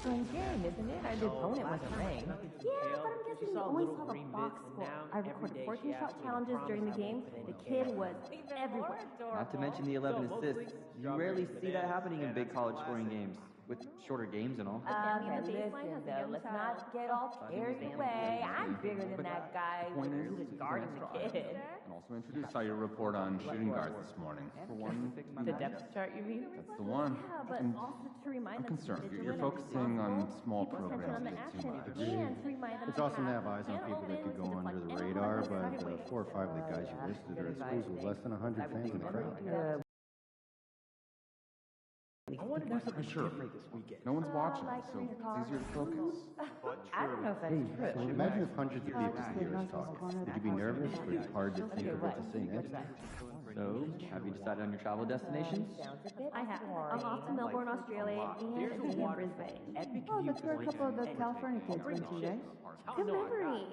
strange game, isn't it? The opponent wasn't ranked. Yeah, but I'm guessing you only saw the box score. I recorded 14 shot challenges during the game. The kid was everywhere. Not to mention the 11 assists. You rarely see that happening in big college scoring games, with shorter games and all. Okay, listen though, let's not get all carried away. I'm bigger than that guy who's just guarding the kid. And also introduce how your report on shooting guards this morning. For one, The depth chart, you mean? that's the one. Yeah, but also to remind I'm them concerned. to You're focusing on small programs a bit too much. and to remind them It's awesome to have eyes on people that could go under the radar, but 4 or 5 of the guys you listed are at schools with less than 100 fans in the crowd. I wanted to do something different this weekend. No one's watching, so it's easier to focus. I don't know if that's So true. imagine if hundreds of people could hear us talking. Would you be nervous, or it's hard to think of what to say next? So, have you decided on your travel destinations? I have. I'm off to Melbourne, Australia, and Brisbane. Oh, that's where a couple of the California kids went to, right? Good memory.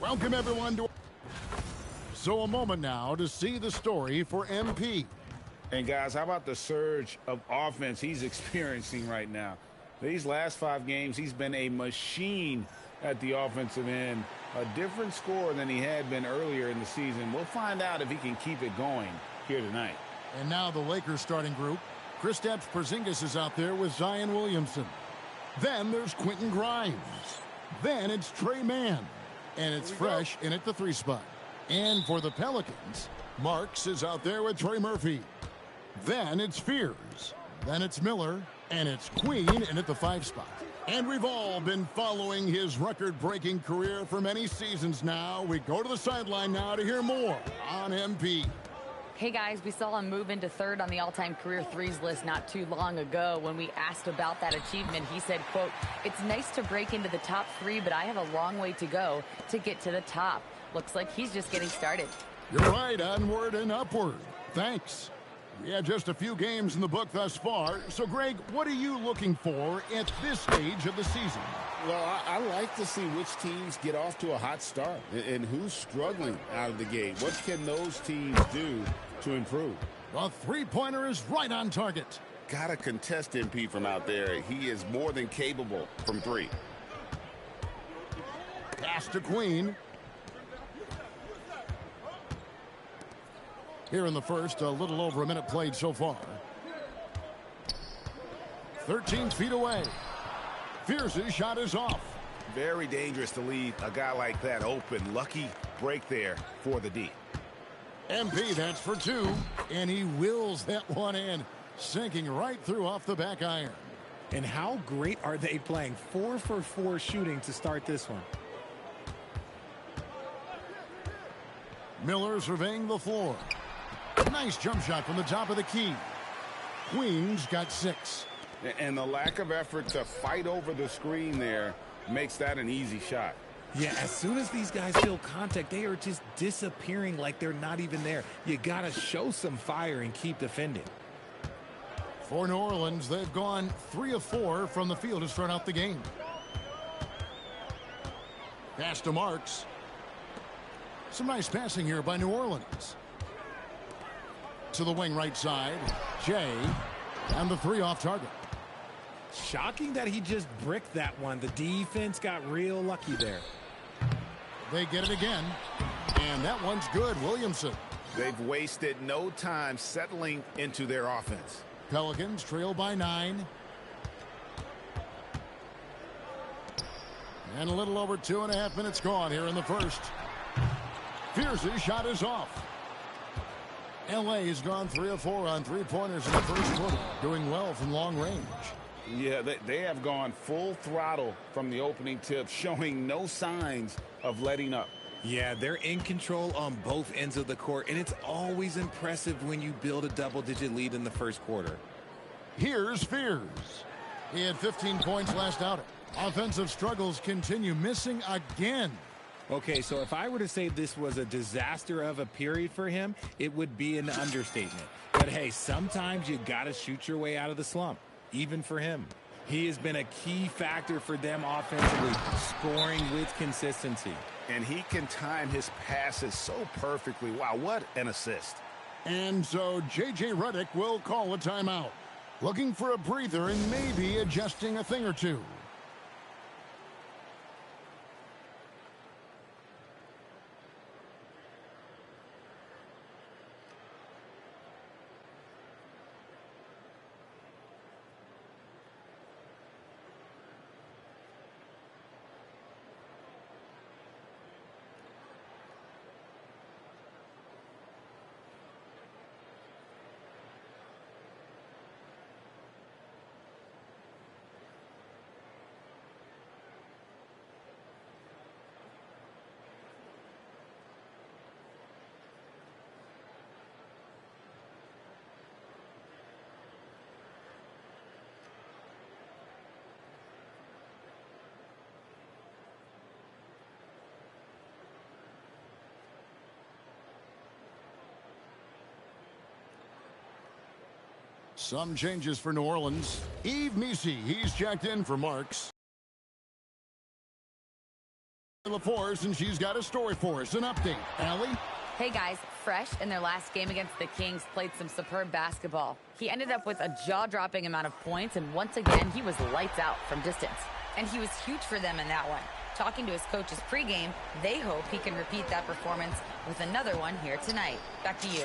Welcome, everyone, to... So a moment now to see the story for MP. And, guys, how about the surge of offense he's experiencing right now? These last 5 games, he's been a machine at the offensive end. A different score than he had been earlier in the season. We'll find out if he can keep it going here tonight. And now the Lakers starting group. Kristaps Porzingis is out there with Zion Williamson. Then there's Quentin Grimes. Then it's Trey Mann. And it's Fresh in at the 3 spot. And for the Pelicans, Marks is out there with Trey Murphy. Then it's Fears. Then it's Miller. And it's Queen in at the 5 spot. And we've all been following his record-breaking career for many seasons now. We go to the sideline now to hear more on MP. Hey guys, we saw him move into 3rd on the all-time career threes list not too long ago. When we asked about that achievement, he said, quote, "It's nice to break into the top 3, but I have a long way to go to get to the top." Looks like he's just getting started. You're right, onward and upward. Thanks. We have just a few games in the book thus far. So, Greg, what are you looking for at this stage of the season? Well, I like to see which teams get off to a hot start and who's struggling out of the gate. What can those teams do to improve? The three-pointer is right on target. Got to contest MP from out there. He is more than capable from 3. Pass to Queen. Here in the first, a little over a minute played so far. 13 feet away. Fierce's shot is off. Very dangerous to leave a guy like that open. Lucky break there for the D. MP, that's for 2. And he wills that one in, sinking right through off the back iron. And how great are they playing? 4 for 4 shooting to start this one. Miller surveying the floor. Nice jump shot from the top of the key. Queen's got 6. And the lack of effort to fight over the screen there makes that an easy shot. Yeah, as soon as these guys feel contact, they are just disappearing like they're not even there. You got to show some fire and keep defending. For New Orleans, they've gone 3 of 4 from the field to start out the game. Pass to Marks. Some nice passing here by New Orleans. to the wing right side. Jay, and the 3 off target. Shocking that he just bricked that one. The defense got real lucky there. They get it again, and that one's good. Williamson. They've wasted no time settling into their offense. Pelicans trail by 9. And a little over 2.5 minutes gone here in the first. Fierce's shot is off. L.A. has gone 3 of 4 on 3-pointers in the first quarter, doing well from long range. Yeah, they have gone full throttle from the opening tip, showing no signs of letting up. Yeah, they're in control on both ends of the court, and it's always impressive when you build a double-digit lead in the first quarter. Here's Fears. He had 15 points last outing. Offensive struggles continue, missing again. Okay, so if I were to say this was a disaster of a period for him, it would be an understatement. But hey, sometimes you got to shoot your way out of the slump, even for him. He has been a key factor for them offensively, scoring with consistency. And he can time his passes so perfectly. Wow, what an assist. And so J.J. Redick will call a timeout, looking for a breather and maybe adjusting a thing or two. Some changes for New Orleans. Yves Missi, he's checked in for Marks. LaForce, and she's got a story for us. An update. Allie? Hey guys, Fresh in their last game against the Kings played some superb basketball. He ended up with a jaw-dropping amount of points, and once again, he was lights out from distance. And he was huge for them in that one. Talking to his coaches pregame, they hope he can repeat that performance with another one here tonight. Back to you.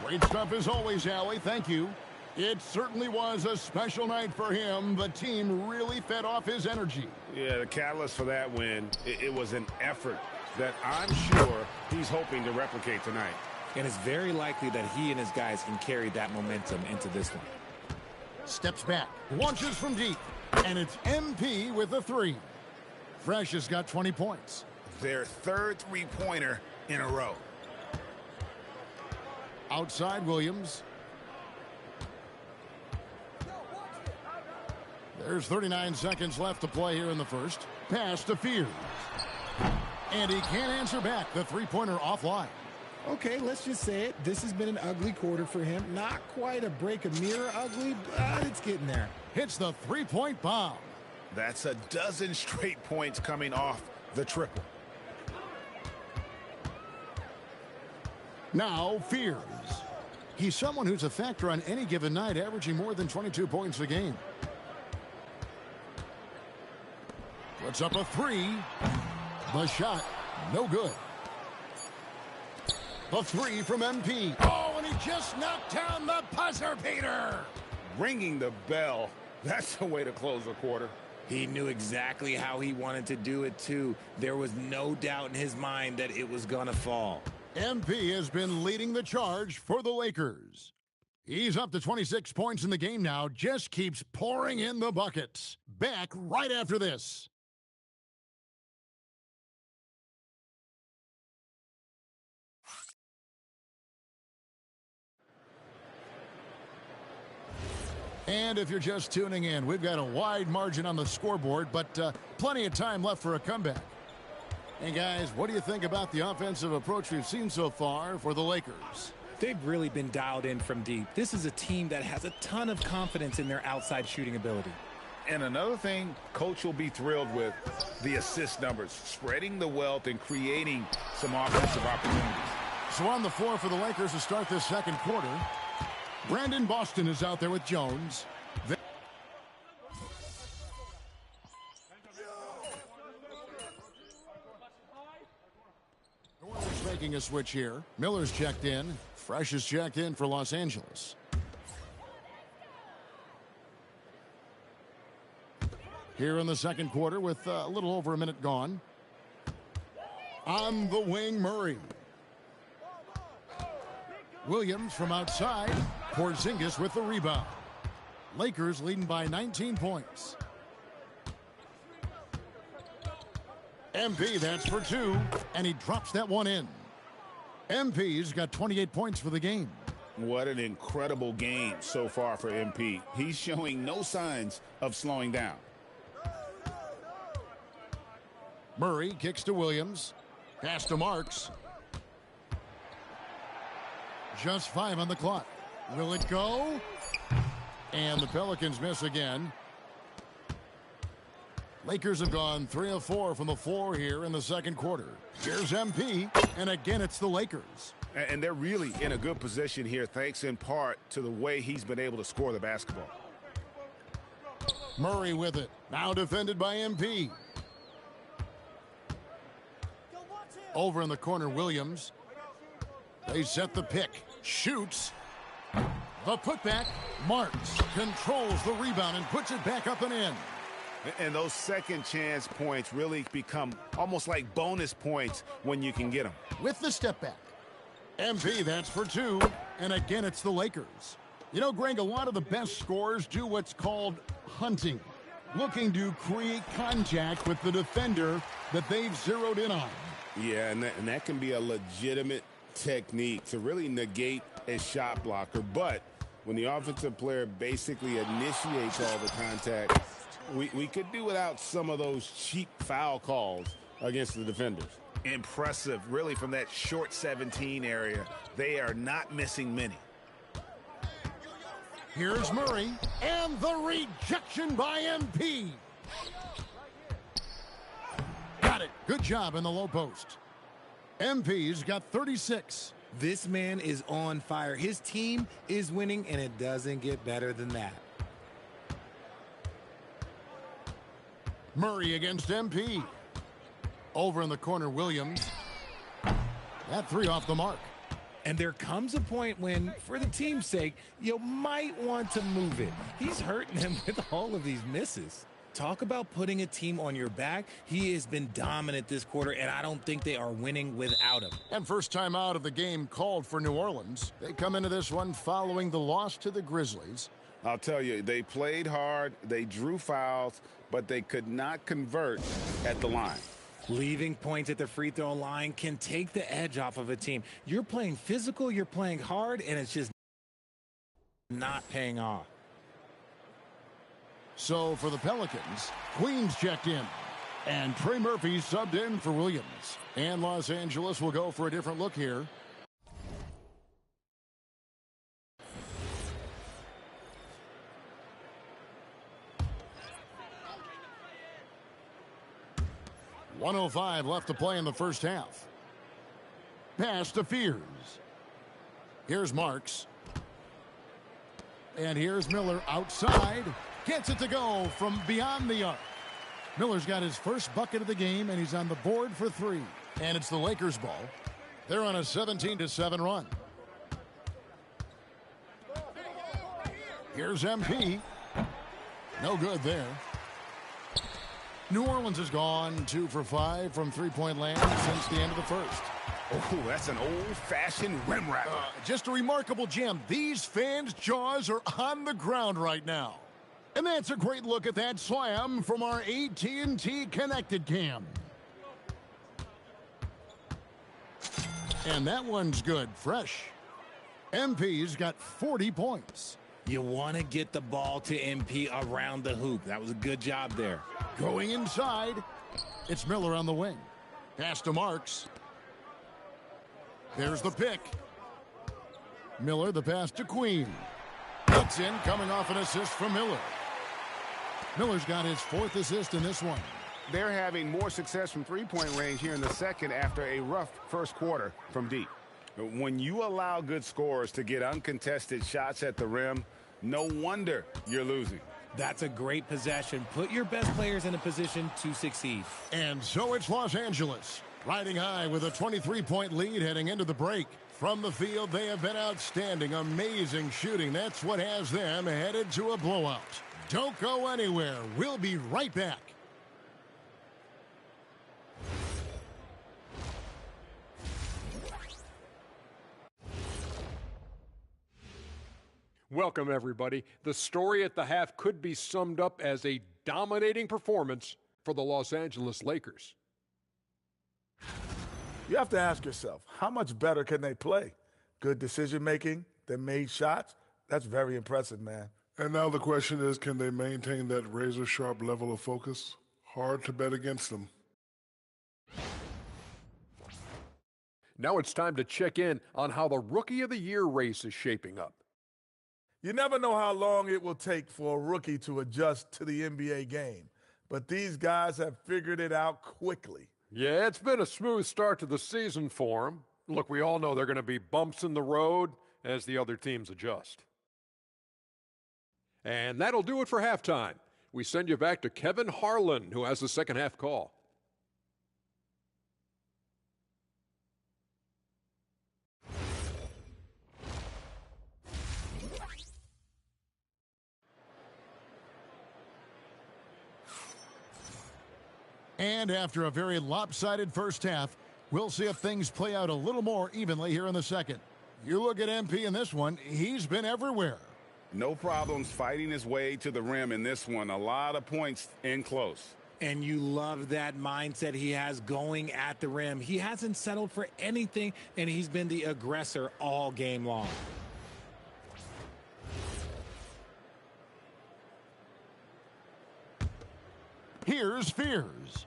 Great stuff as always, Allie. Thank you. It certainly was a special night for him. The team really fed off his energy. Yeah, the catalyst for that win, it was an effort that I'm sure he's hoping to replicate tonight. And it's very likely that he and his guys can carry that momentum into this one. Steps back, launches from deep, and it's MP with a 3. Fresh has got 20 points. Their third three-pointer in a row. Outside Williams. There's 39 seconds left to play here in the first. Pass to Fears. And he can't answer back. The three-pointer offline. Okay, let's just say it. This has been an ugly quarter for him. Not quite a break a mirror ugly, but it's getting there. Hits the three-point bomb. That's a dozen straight points coming off the triple. Now Fears. He's someone who's a factor on any given night, averaging more than 22 points a game. Puts up a 3. The shot, no good. The 3 from MP. Oh, and he just knocked down the buzzer beater. Ringing the bell. That's the way to close a quarter. He knew exactly how he wanted to do it, too. There was no doubt in his mind that it was going to fall. MP has been leading the charge for the Lakers. He's up to 26 points in the game now. Just keeps pouring in the buckets. Back right after this. And if you're just tuning in, we've got a wide margin on the scoreboard, but plenty of time left for a comeback. Hey, guys, what do you think about the offensive approach we've seen so far for the Lakers? They've really been dialed in from deep. This is a team that has a ton of confidence in their outside shooting ability. And another thing Coach will be thrilled with, the assist numbers, spreading the wealth and creating some offensive opportunities. So on the floor for the Lakers to start this second quarter, Brandon Boston is out there with Jones. Making a switch here. Miller's checked in. Fresh is checked in for Los Angeles. Here in the second quarter with a little over a minute gone. On the wing, Murray. Williams from outside. Porzingis with the rebound. Lakers leading by 19 points. MP, that's for 2, and he drops that one in. MP's got 28 points for the game. What an incredible game so far for MP. He's showing no signs of slowing down. Murray kicks to Williams. Pass to Marks. Just 5 on the clock. Will it go? And the Pelicans miss again. Lakers have gone 3 of 4 from the floor here in the second quarter. Here's MP, and again it's the Lakers. And they're really in a good position here, thanks in part to the way he's been able to score the basketball. Murray with it. Now defended by MP. Over in the corner, Williams. They set the pick. Shoots. The putback. Marks controls the rebound and puts it back up and in. And those second chance points really become almost like bonus points when you can get them. With the step back. MP, that's for 2. And again, it's the Lakers. You know, Greg, a lot of the best scorers do what's called hunting. Looking to create contact with the defender that they've zeroed in on. Yeah, and that can be a legitimate technique to really negate a shot blocker. But when the offensive player basically initiates all the contact, we could do without some of those cheap foul calls against the defenders. Impressive, really, from that short 17 area. They are not missing many. Here's Murray, and the rejection by MP. Got it. Good job in the low post. MP's got 36. This man is on fire. His team is winning, and it doesn't get better than that. Murray against MP. Over in the corner, Williams. That 3 off the mark. And there comes a point when, for the team's sake, you might want to move it. He's hurting them with all of these misses. Talk about putting a team on your back. He has been dominant this quarter, and I don't think they are winning without him. And first time out of the game called for New Orleans. They come into this one following the loss to the Grizzlies. I'll tell you, they played hard, they drew fouls, but they could not convert at the line. Leaving points at the free throw line can take the edge off of a team. You're playing physical, you're playing hard, and it's just not paying off. So for the Pelicans, Queens checked in, and Trey Murphy subbed in for Williams. And Los Angeles will go for a different look here. .105 left to play in the first half. Pass to Fears. Here's Marks. And here's Miller outside. Gets it to go from beyond the arc. Miller's got his first bucket of the game, and he's on the board for 3. And it's the Lakers' ball. They're on a 17-7 run. Here's MP. No good there. New Orleans has gone 2 for 5 from three-point land since the end of the first. Oh, that's an old-fashioned rim rattler. Just a remarkable gem. These fans' jaws are on the ground right now. And that's a great look at that slam from our AT&T Connected Cam. And that one's good, fresh. MP's got 40 points. You want to get the ball to MP around the hoop. That was a good job there. Going inside, it's Miller on the wing. Pass to Marks. There's the pick. Miller, the pass to Queen. It's in, coming off an assist from Miller. Miller's got his 4th assist in this one. They're having more success from three-point range here in the second after a rough first quarter from deep. When you allow good scorers to get uncontested shots at the rim, no wonder you're losing. That's a great possession. Put your best players in a position to succeed. And so it's Los Angeles, riding high with a 23-point lead heading into the break. From the field, they have been outstanding, amazing shooting. That's what has them headed to a blowout. Don't go anywhere. We'll be right back. Welcome, everybody. The story at the half could be summed up as a dominating performance for the Los Angeles Lakers. You have to ask yourself, how much better can they play? Good decision-making, they made shots. That's very impressive, man. And now the question is, can they maintain that razor-sharp level of focus? Hard to bet against them. Now it's time to check in on how the Rookie of the Year race is shaping up. You never know how long it will take for a rookie to adjust to the NBA game, but these guys have figured it out quickly. Yeah, it's been a smooth start to the season for them. Look, we all know there are going to be bumps in the road as the other teams adjust. And that'll do it for halftime. We send you back to Kevin Harlan, who has the second half call. And after a very lopsided first half, we'll see if things play out a little more evenly here in the second. You look at MP in this one, he's been everywhere. No problems fighting his way to the rim in this one. A lot of points in close. And you love that mindset he has going at the rim. He hasn't settled for anything, and he's been the aggressor all game long. Here's Fears.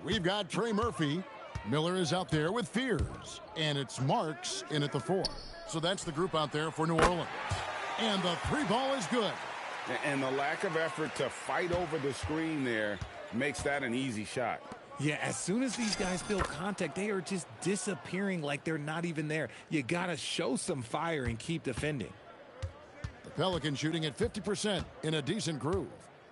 We've got Trey Murphy. Miller is out there with Fears. And it's Marks in at the 4. So that's the group out there for New Orleans. And the 3 ball is good. And the lack of effort to fight over the screen there makes that an easy shot. Yeah, as soon as these guys feel contact, they are just disappearing like they're not even there. You got to show some fire and keep defending. The Pelicans shooting at 50% in a decent groove.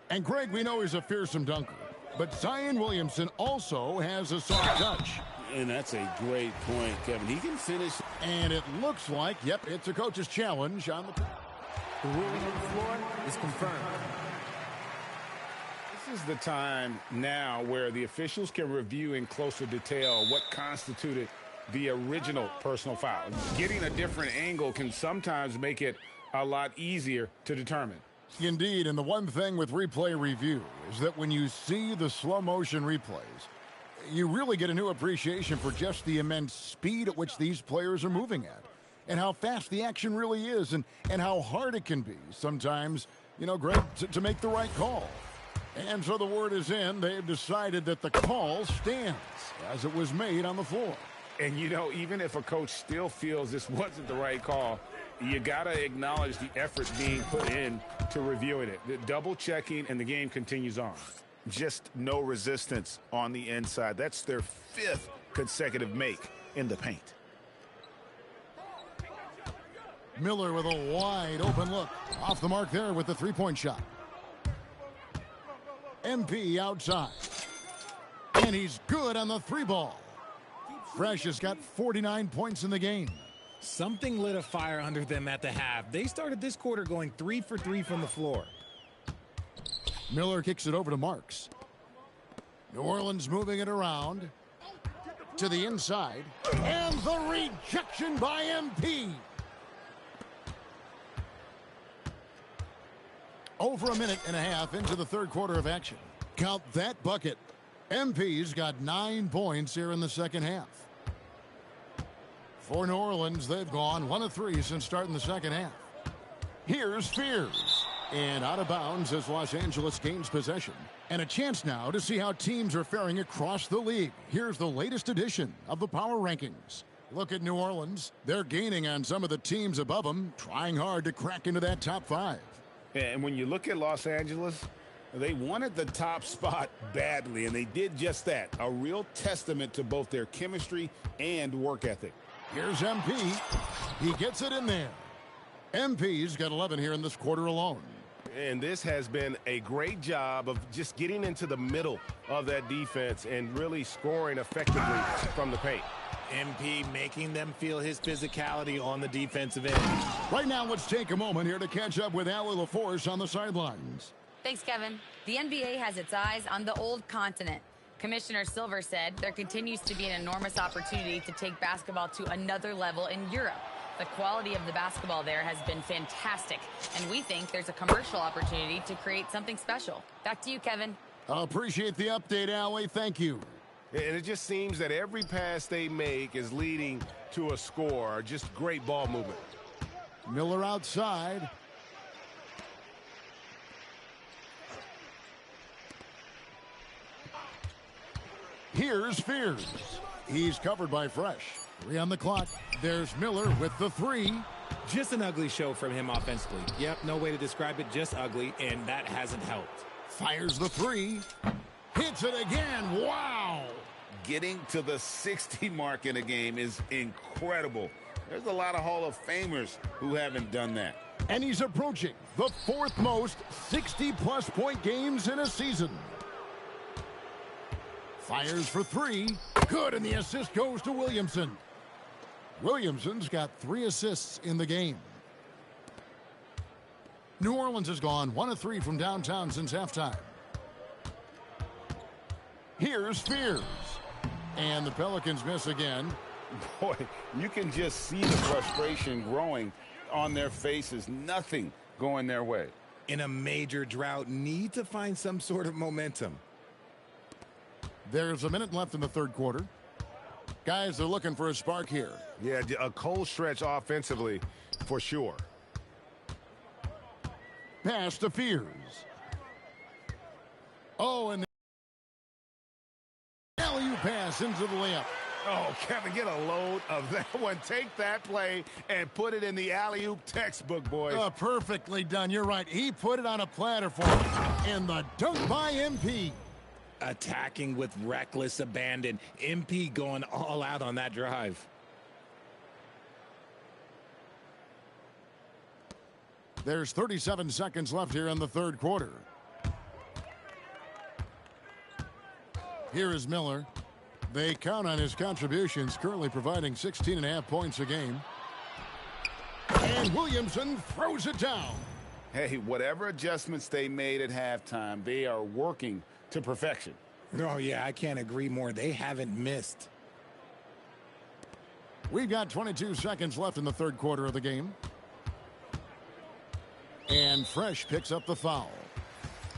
And Greg, we know he's a fearsome dunker. But Zion Williamson also has a soft touch. And that's a great point, Kevin. He can finish. And it looks like, yep, it's a coach's challenge on the... The ruling on the floor is confirmed. This is the time now where the officials can review in closer detail what constituted the original personal foul. Getting a different angle can sometimes make it a lot easier to determine. Indeed, and the one thing with replay review is that when you see the slow motion replays, you really get a new appreciation for just the immense speed at which these players are moving at, and how fast the action really is, and how hard it can be sometimes, you know, Greg, to make the right call. And so the word is in. They've decided that the call stands as it was made on the floor. And, you know, even if a coach still feels this wasn't the right call, you got to acknowledge the effort being put in to reviewing it. The double checking, and the game continues on. Just no resistance on the inside. That's their 5th consecutive make in the paint. Miller with a wide open look. Off the mark there with the three-point shot. MP outside. And he's good on the 3 ball. Fresh has got 49 points in the game. Something lit a fire under them at the half. They started this quarter going 3 for 3 from the floor. Miller kicks it over to Marks. New Orleans moving it around to the inside. And the rejection by MP. Over a minute and a half into the third quarter of action. Count that bucket. MP's got 9 points here in the second half. For New Orleans, they've gone 1 of 3 since starting the second half. Here's Fears. And out of bounds as Los Angeles gains possession. And a chance now to see how teams are faring across the league. Here's the latest edition of the Power Rankings. Look at New Orleans. They're gaining on some of the teams above them, trying hard to crack into that top 5. And when you look at Los Angeles, They wanted the top spot badly, and they did just that. A real testament to both their chemistry and work ethic. Here's MP. He gets it in there. MP's got 11 here in this quarter alone. And this has been a great job of just getting into the middle of that defense and really scoring effectively from the paint. MP making them feel his physicality on the defensive end. Right now, let's take a moment here to catch up with Allie LaForce on the sidelines. Thanks, Kevin. The NBA has its eyes on the old continent. Commissioner Silver said there continues to be an enormous opportunity to take basketball to another level in Europe. The quality of the basketball there has been fantastic, and we think there's a commercial opportunity to create something special. Back to you, Kevin. I appreciate the update, Allie. Thank you. And it just seems that every pass they make is leading to a score. Just great ball movement. Miller outside. Here's Fears. He's covered by Fresh. 3 on the clock. There's Miller with the 3. Just an ugly show from him offensively. Yep, no way to describe it, just ugly, and that hasn't helped. Fires the 3. Hits it again. Wow. Getting to the 60 mark in a game is incredible. There's a lot of Hall of Famers who haven't done that. And he's approaching the 4th most 60-plus point games in a season. Fires for 3. Good, and the assist goes to Williamson. Williamson's got 3 assists in the game. New Orleans has gone 1 of 3 from downtown since halftime. Here's Fears. And the Pelicans miss again. Boy, you can just see the frustration growing on their faces. Nothing going their way. In a major drought, need to find some sort of momentum. There's a minute left in the third quarter. Guys, they're looking for a spark here. Yeah, a cold stretch offensively for sure. Pass to Fears. Oh, and the alley-oop pass into the layup. Oh, Kevin, get a load of that one. Take that play and put it in the alley-oop textbook, boys. Perfectly done. You're right. He put it on a platter for him. And the dunk by MP. Attacking with reckless abandon. MP going all out on that drive. There's 37 seconds left here in the third quarter. Here is Miller. They count on his contributions, currently providing 16.5 points a game. And Williamson throws it down. Hey, whatever adjustments they made at halftime, they are working to perfection. Oh, yeah, I can't agree more. They haven't missed. We've got 22 seconds left in the third quarter of the game. And Fresh picks up the foul.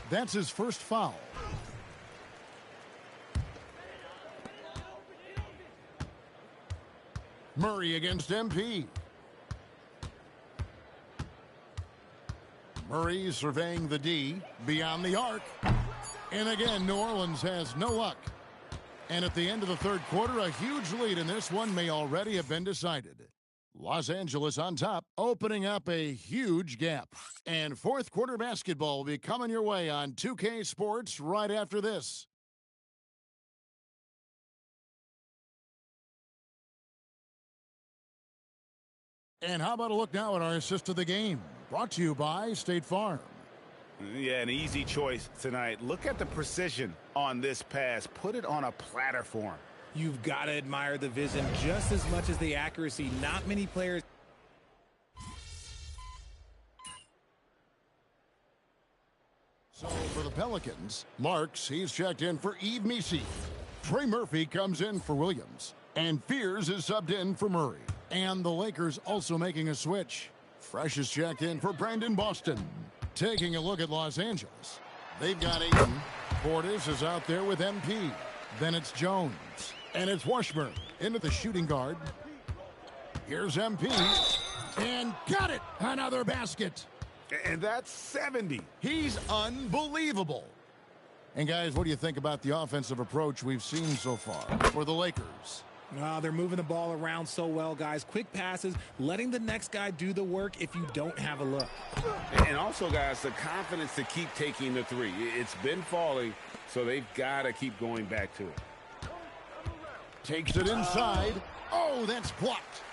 That's his first foul. Murray against MP. Murray surveying the D beyond the arc. And again, New Orleans has no luck. And at the end of the third quarter, a huge lead in this one may already have been decided. Los Angeles on top, opening up a huge gap. And fourth quarter basketball will be coming your way on 2K Sports right after this. And how about a look now at our assist of the game? Brought to you by State Farm. Yeah, an easy choice tonight. Look at the precision on this pass. Put it on a platter for him. You've got to admire the vision just as much as the accuracy. Not many players. So for the Pelicans, Marks, he's checked in for Yves Missi. Trey Murphy comes in for Williams. And Fears is subbed in for Murray. And the Lakers also making a switch. Fresh is checked in for Brandon Boston. Taking a look at Los Angeles. They've got Ayton. Portis is out there with MP. Then it's Jones. And it's Washburn into the shooting guard. Here's MP. And got it. Another basket. And that's 70. He's unbelievable. And guys, what do you think about the offensive approach we've seen so far for the Lakers? Oh, they're moving the ball around so well, guys. Quick passes, letting the next guy do the work if you don't have a look. And also, guys, the confidence to keep taking the three. It's been falling, so they've got to keep going back to it. Takes it inside. Oh, that's blocked.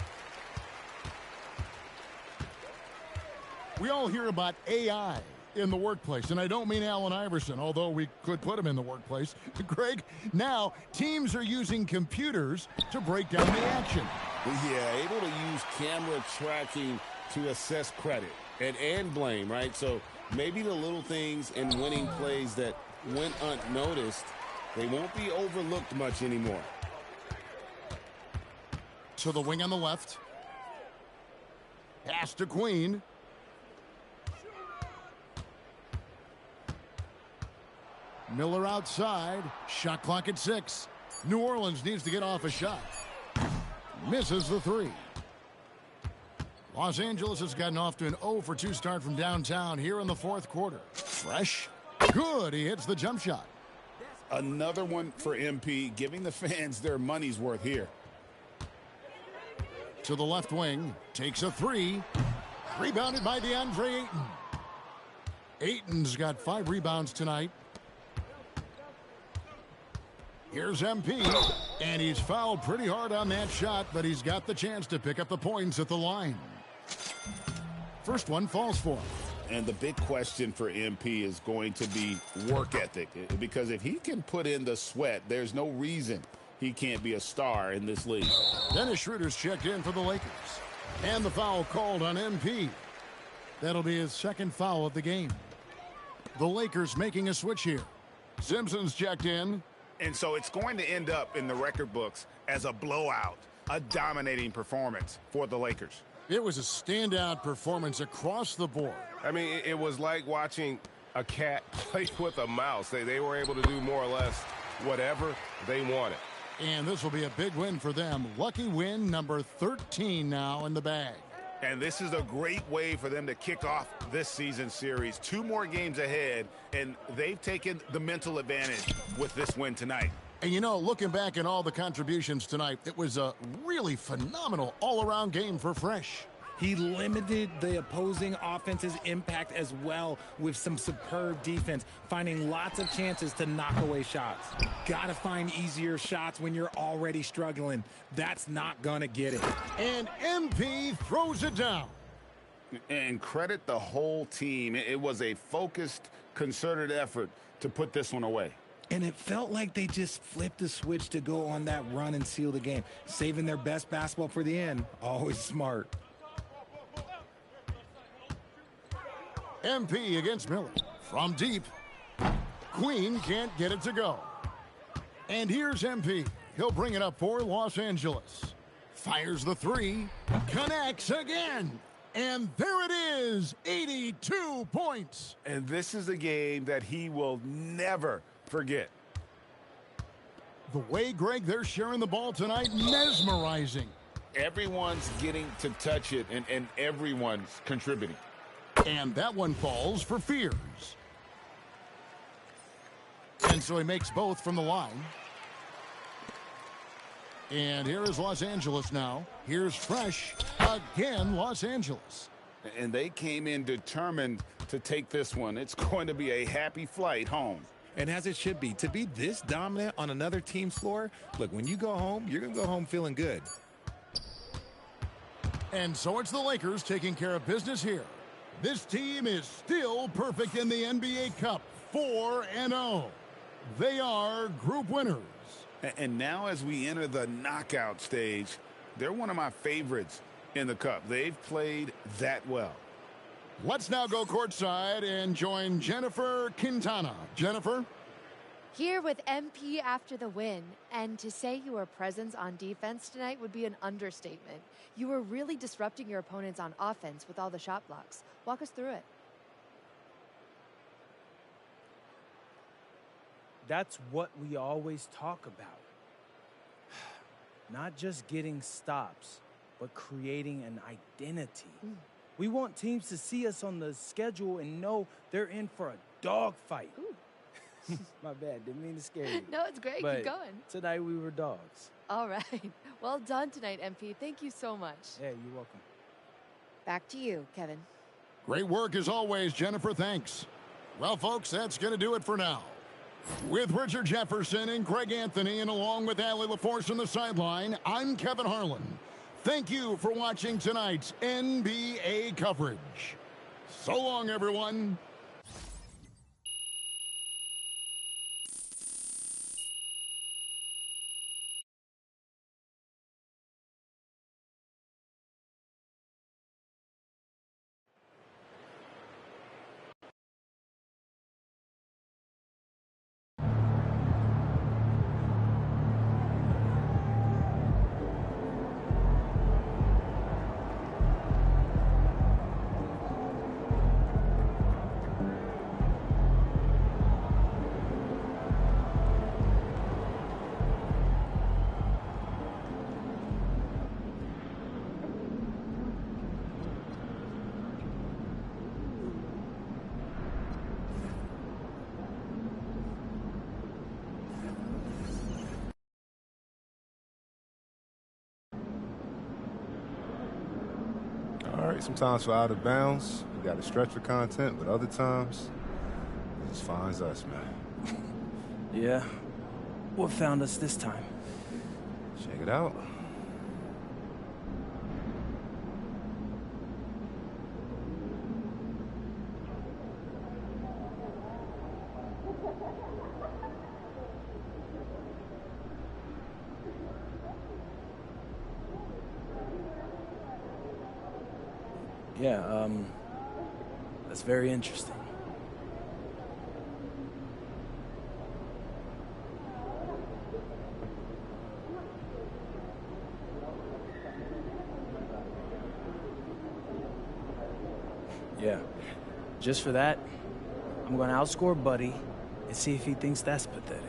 We all hear about AI in the workplace, and I don't mean Allen Iverson, although we could put him in the workplace. Greg, now teams are using computers to break down the action. Yeah, able to use camera tracking to assess credit and blame, right? So maybe the little things in winning plays that went unnoticed, they won't be overlooked much anymore. To the wing on the left. Pass to Queen. Miller outside. Shot clock at 6. New Orleans needs to get off a shot. Misses the 3. Los Angeles has gotten off to an 0-for-2 start from downtown here in the fourth quarter. Fresh. Good. He hits the jump shot. Another one for MP, giving the fans their money's worth here. To the left wing. Takes a 3. Rebounded by DeAndre Ayton. Ayton's got 5 rebounds tonight. Here's MP, and he's fouled pretty hard on that shot, but he's got the chance to pick up the points at the line. First one falls for him. And the big question for MP is going to be work ethic, because if he can put in the sweat, there's no reason he can't be a star in this league. Dennis Schroeder's checked in for the Lakers. And the foul called on MP. That'll be his second foul of the game. The Lakers making a switch here. Simpson's checked in. And so it's going to end up in the record books as a blowout, a dominating performance for the Lakers. It was a standout performance across the board. I mean, it was like watching a cat play with a mouse. They were able to do more or less whatever they wanted. And this will be a big win for them. Lucky win number 13 now in the bag. And this is a great way for them to kick off this season series. 2 more games ahead, and they've taken the mental advantage with this win tonight. And, you know, looking back at all the contributions tonight, it was a really phenomenal all-around game for Fresh. He limited the opposing offense's impact as well with some superb defense, finding lots of chances to knock away shots. Gotta find easier shots when you're already struggling. That's not gonna get it. And MP throws it down. And credit the whole team. It was a focused, concerted effort to put this one away. And it felt like they just flipped the switch to go on that run and seal the game. Saving their best basketball for the end, always smart. MP against Miller. From deep. Queen can't get it to go. And here's MP. He'll bring it up for Los Angeles. Fires the 3. Connects again. And there it is. 82 points. And this is a game that he will never forget. The way, Greg, they're sharing the ball tonight, mesmerizing. Everyone's getting to touch it, and everyone's contributing. And that one falls for Fears. And so he makes both from the line. And here is Los Angeles now. Here's Fresh. Again, Los Angeles. And they came in determined to take this one. It's going to be a happy flight home. And as it should be. To be this dominant on another team's floor, look, when you go home, you're going to go home feeling good. And so it's the Lakers taking care of business here. This team is still perfect in the NBA Cup, 4-0. They are group winners. And now as we enter the knockout stage, they're one of my favorites in the Cup. They've played that well. Let's now go courtside and join Jennifer Quintana. Jennifer? Here with MP after the win, and to say your presence on defense tonight would be an understatement. You were really disrupting your opponents on offense with all the shot blocks. Walk us through it. That's what we always talk about. Not just getting stops, but creating an identity. We want teams to see us on the schedule and know they're in for a dogfight. My bad. Didn't mean to scare you. No, it's great. But Keep going. tonight we were dogs. All right. Well done tonight, MP. Thank you so much. Yeah, you're welcome. Back to you, Kevin. Great work as always, Jennifer. Thanks. Well, folks, that's going to do it for now. With Richard Jefferson and Greg Anthony, and along with Allie LaForce on the sideline, I'm Kevin Harlan. Thank you for watching tonight's NBA coverage. So long, everyone. All right, sometimes we're out of bounds. We got to stretch for content, but other times, it just finds us, man. Yeah. What found us this time? Check it out. Yeah, that's very interesting. Yeah, just for that, I'm going to outscore Buddy and see if he thinks that's pathetic.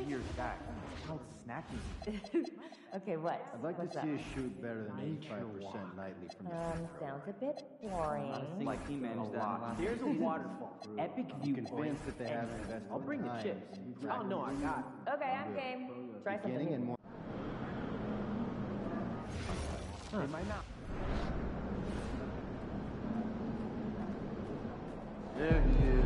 Years back. How snacking. Okay, what? I'd like What's to up? see us shoot better than 85% nightly from the free throw. Sounds a bit boring. Like he managed that. Last There's a waterfall. Epic view point. Convinced that they haven't invested I'll bring the time. chips. Y'all know I got it. Okay, I'm game. Try something. Beginning and more. They might not. There he is.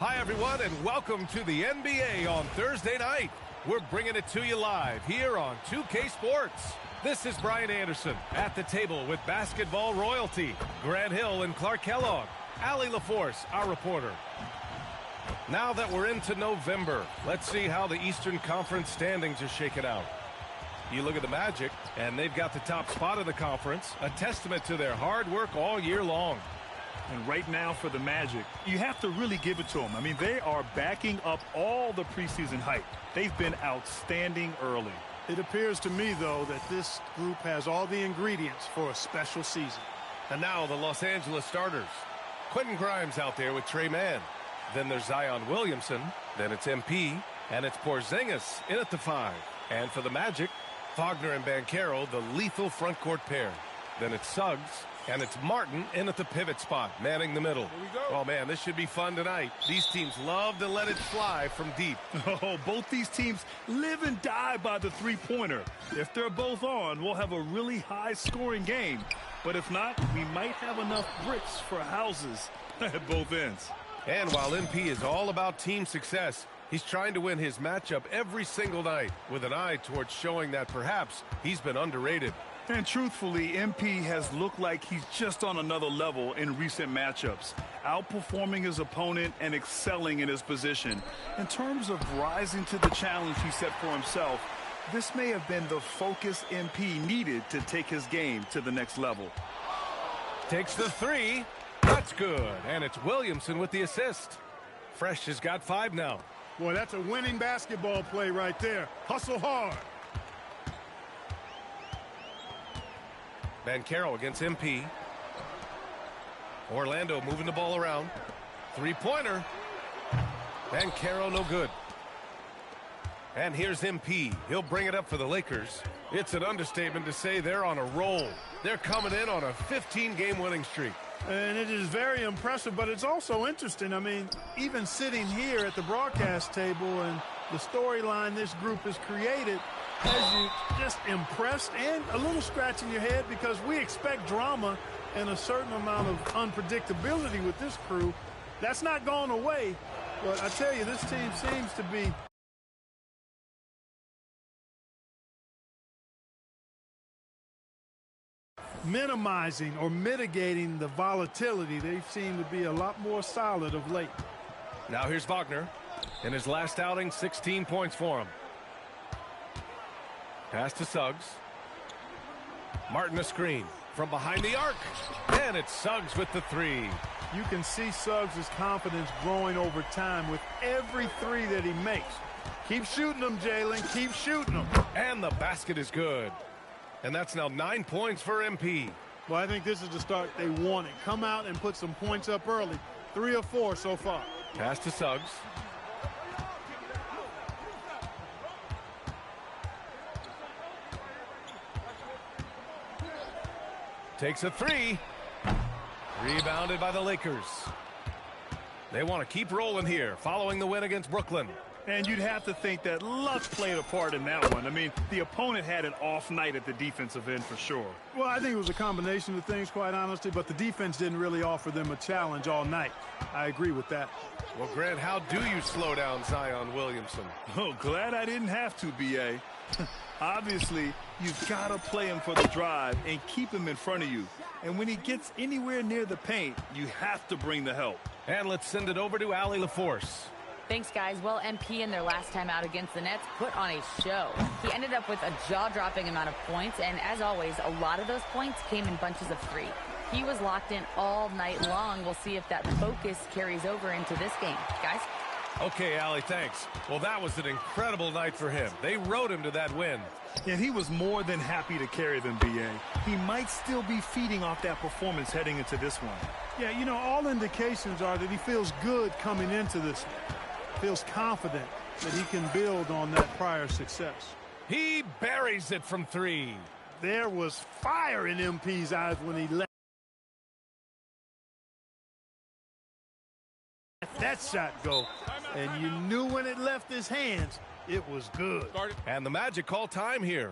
Hi, everyone, and welcome to the NBA on Thursday night. We're bringing it to you live here on 2K Sports. This is Brian Anderson at the table with basketball royalty, Grant Hill and Clark Kellogg, Allie LaForce, our reporter. Now that we're into November, let's see how the Eastern Conference standings are shaking out. You look at the Magic, and they've got the top spot in the conference, a testament to their hard work all year long. And right now for the Magic, you have to really give it to them. I mean, they are backing up all the preseason hype. They've been outstanding early. It appears to me, though, that this group has all the ingredients for a special season. And now the Los Angeles starters. Quentin Grimes out there with Trey Mann. Then there's Zion Williamson. Then it's MP. And it's Porzingis in at the 5. And for the Magic, Wagner and Banchero, the lethal front court pair. Then it's Suggs. And it's Martin in at the pivot spot, manning the middle. Oh, man, this should be fun tonight. These teams love to let it fly from deep. Oh, both these teams live and die by the three-pointer. If they're both on, we'll have a really high-scoring game. But if not, we might have enough bricks for houses at both ends. And while MP is all about team success, he's trying to win his matchup every single night with an eye towards showing that perhaps he's been underrated. And truthfully, MP has looked like he's just on another level in recent matchups, outperforming his opponent and excelling in his position. In terms of rising to the challenge he set for himself, this may have been the focus MP needed to take his game to the next level. Takes the 3. That's good. And it's Williamson with the assist. Fresh has got 5 now. Boy, that's a winning basketball play right there. Hustle hard. Banchero against MP. Orlando moving the ball around. Three-pointer. Banchero no good. And here's MP. He'll bring it up for the Lakers. It's an understatement to say they're on a roll. They're coming in on a 15-game winning streak. And it is very impressive, but it's also interesting. I mean, even sitting here at the broadcast table and the storyline this group has created has you just impressed and a little scratch in your head, because we expect drama and a certain amount of unpredictability with this crew. That's not gone away, but I tell you, this team seems to be minimizing or mitigating the volatility. They seem to be a lot more solid of late. Now here's Wagner. In his last outing, 16 points for him. Pass to Suggs. Martin a screen from behind the arc. And it's Suggs with the 3. You can see Suggs' confidence growing over time with every 3 that he makes. Keep shooting them, Jalen. Keep shooting them. And the basket is good. And that's now 9 points for MP. Well, I think this is the start they wanted. Come out and put some points up early. 3 or 4 so far. Pass to Suggs. Takes a 3. Rebounded by the Lakers. They want to keep rolling here following the win against Brooklyn. And you'd have to think that luck played a part in that one. I mean, the opponent had an off night at the defensive end for sure. Well, I think it was a combination of things, quite honestly, but the defense didn't really offer them a challenge all night. I agree with that. Well, Grant, how do you slow down Zion Williamson? Oh, glad I didn't have to, B.A. Obviously, you've got to play him for the drive and keep him in front of you. And when he gets anywhere near the paint, you have to bring the help. And let's send it over to Allie LaForce. Thanks, guys. Well, MP in their last time out against the Nets put on a show. He ended up with a jaw-dropping amount of points, and as always, a lot of those points came in bunches of 3. He was locked in all night long. We'll see if that focus carries over into this game. Guys? Okay, Allie, thanks. Well, that was an incredible night for him. They rode him to that win. And he was more than happy to carry them, B.A. He might still be feeding off that performance heading into this one. Yeah, you know, all indications are that he feels good coming into this one. Feels confident that he can build on that prior success. He buries it from 3. There was fire in MP's eyes when he let that shot go. And you knew when it left his hands, it was good. And the Magic call time here.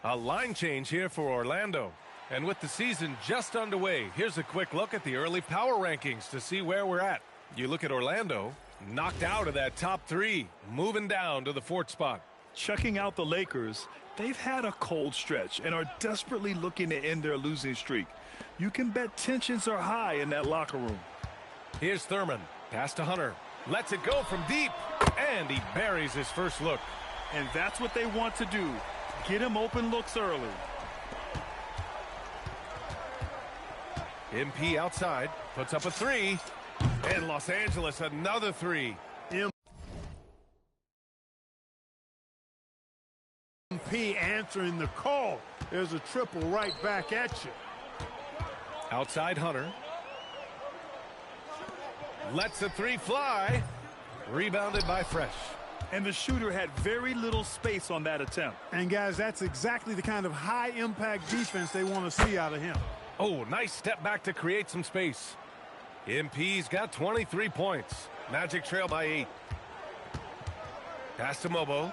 A line change here for Orlando. And with the season just underway, here's a quick look at the early power rankings to see where we're at. You look at Orlando, knocked out of that top 3, moving down to the 4th spot. Checking out the Lakers, they've had a cold stretch and are desperately looking to end their losing streak. You can bet tensions are high in that locker room. Here's Thurman. Pass to Hunter. Lets it go from deep. And he buries his first look. And that's what they want to do. Get him open looks early. MP outside. Puts up a 3. And Los Angeles another 3. MP answering the call. There's a triple right back at you. Outside Hunter. Lets the 3 fly. Rebounded by Fresh. And the shooter had very little space on that attempt. And guys, that's exactly the kind of high impact defense they want to see out of him. Oh, nice step back to create some space. MP's got 23 points. Magic trail by 8. Pass to Mobo.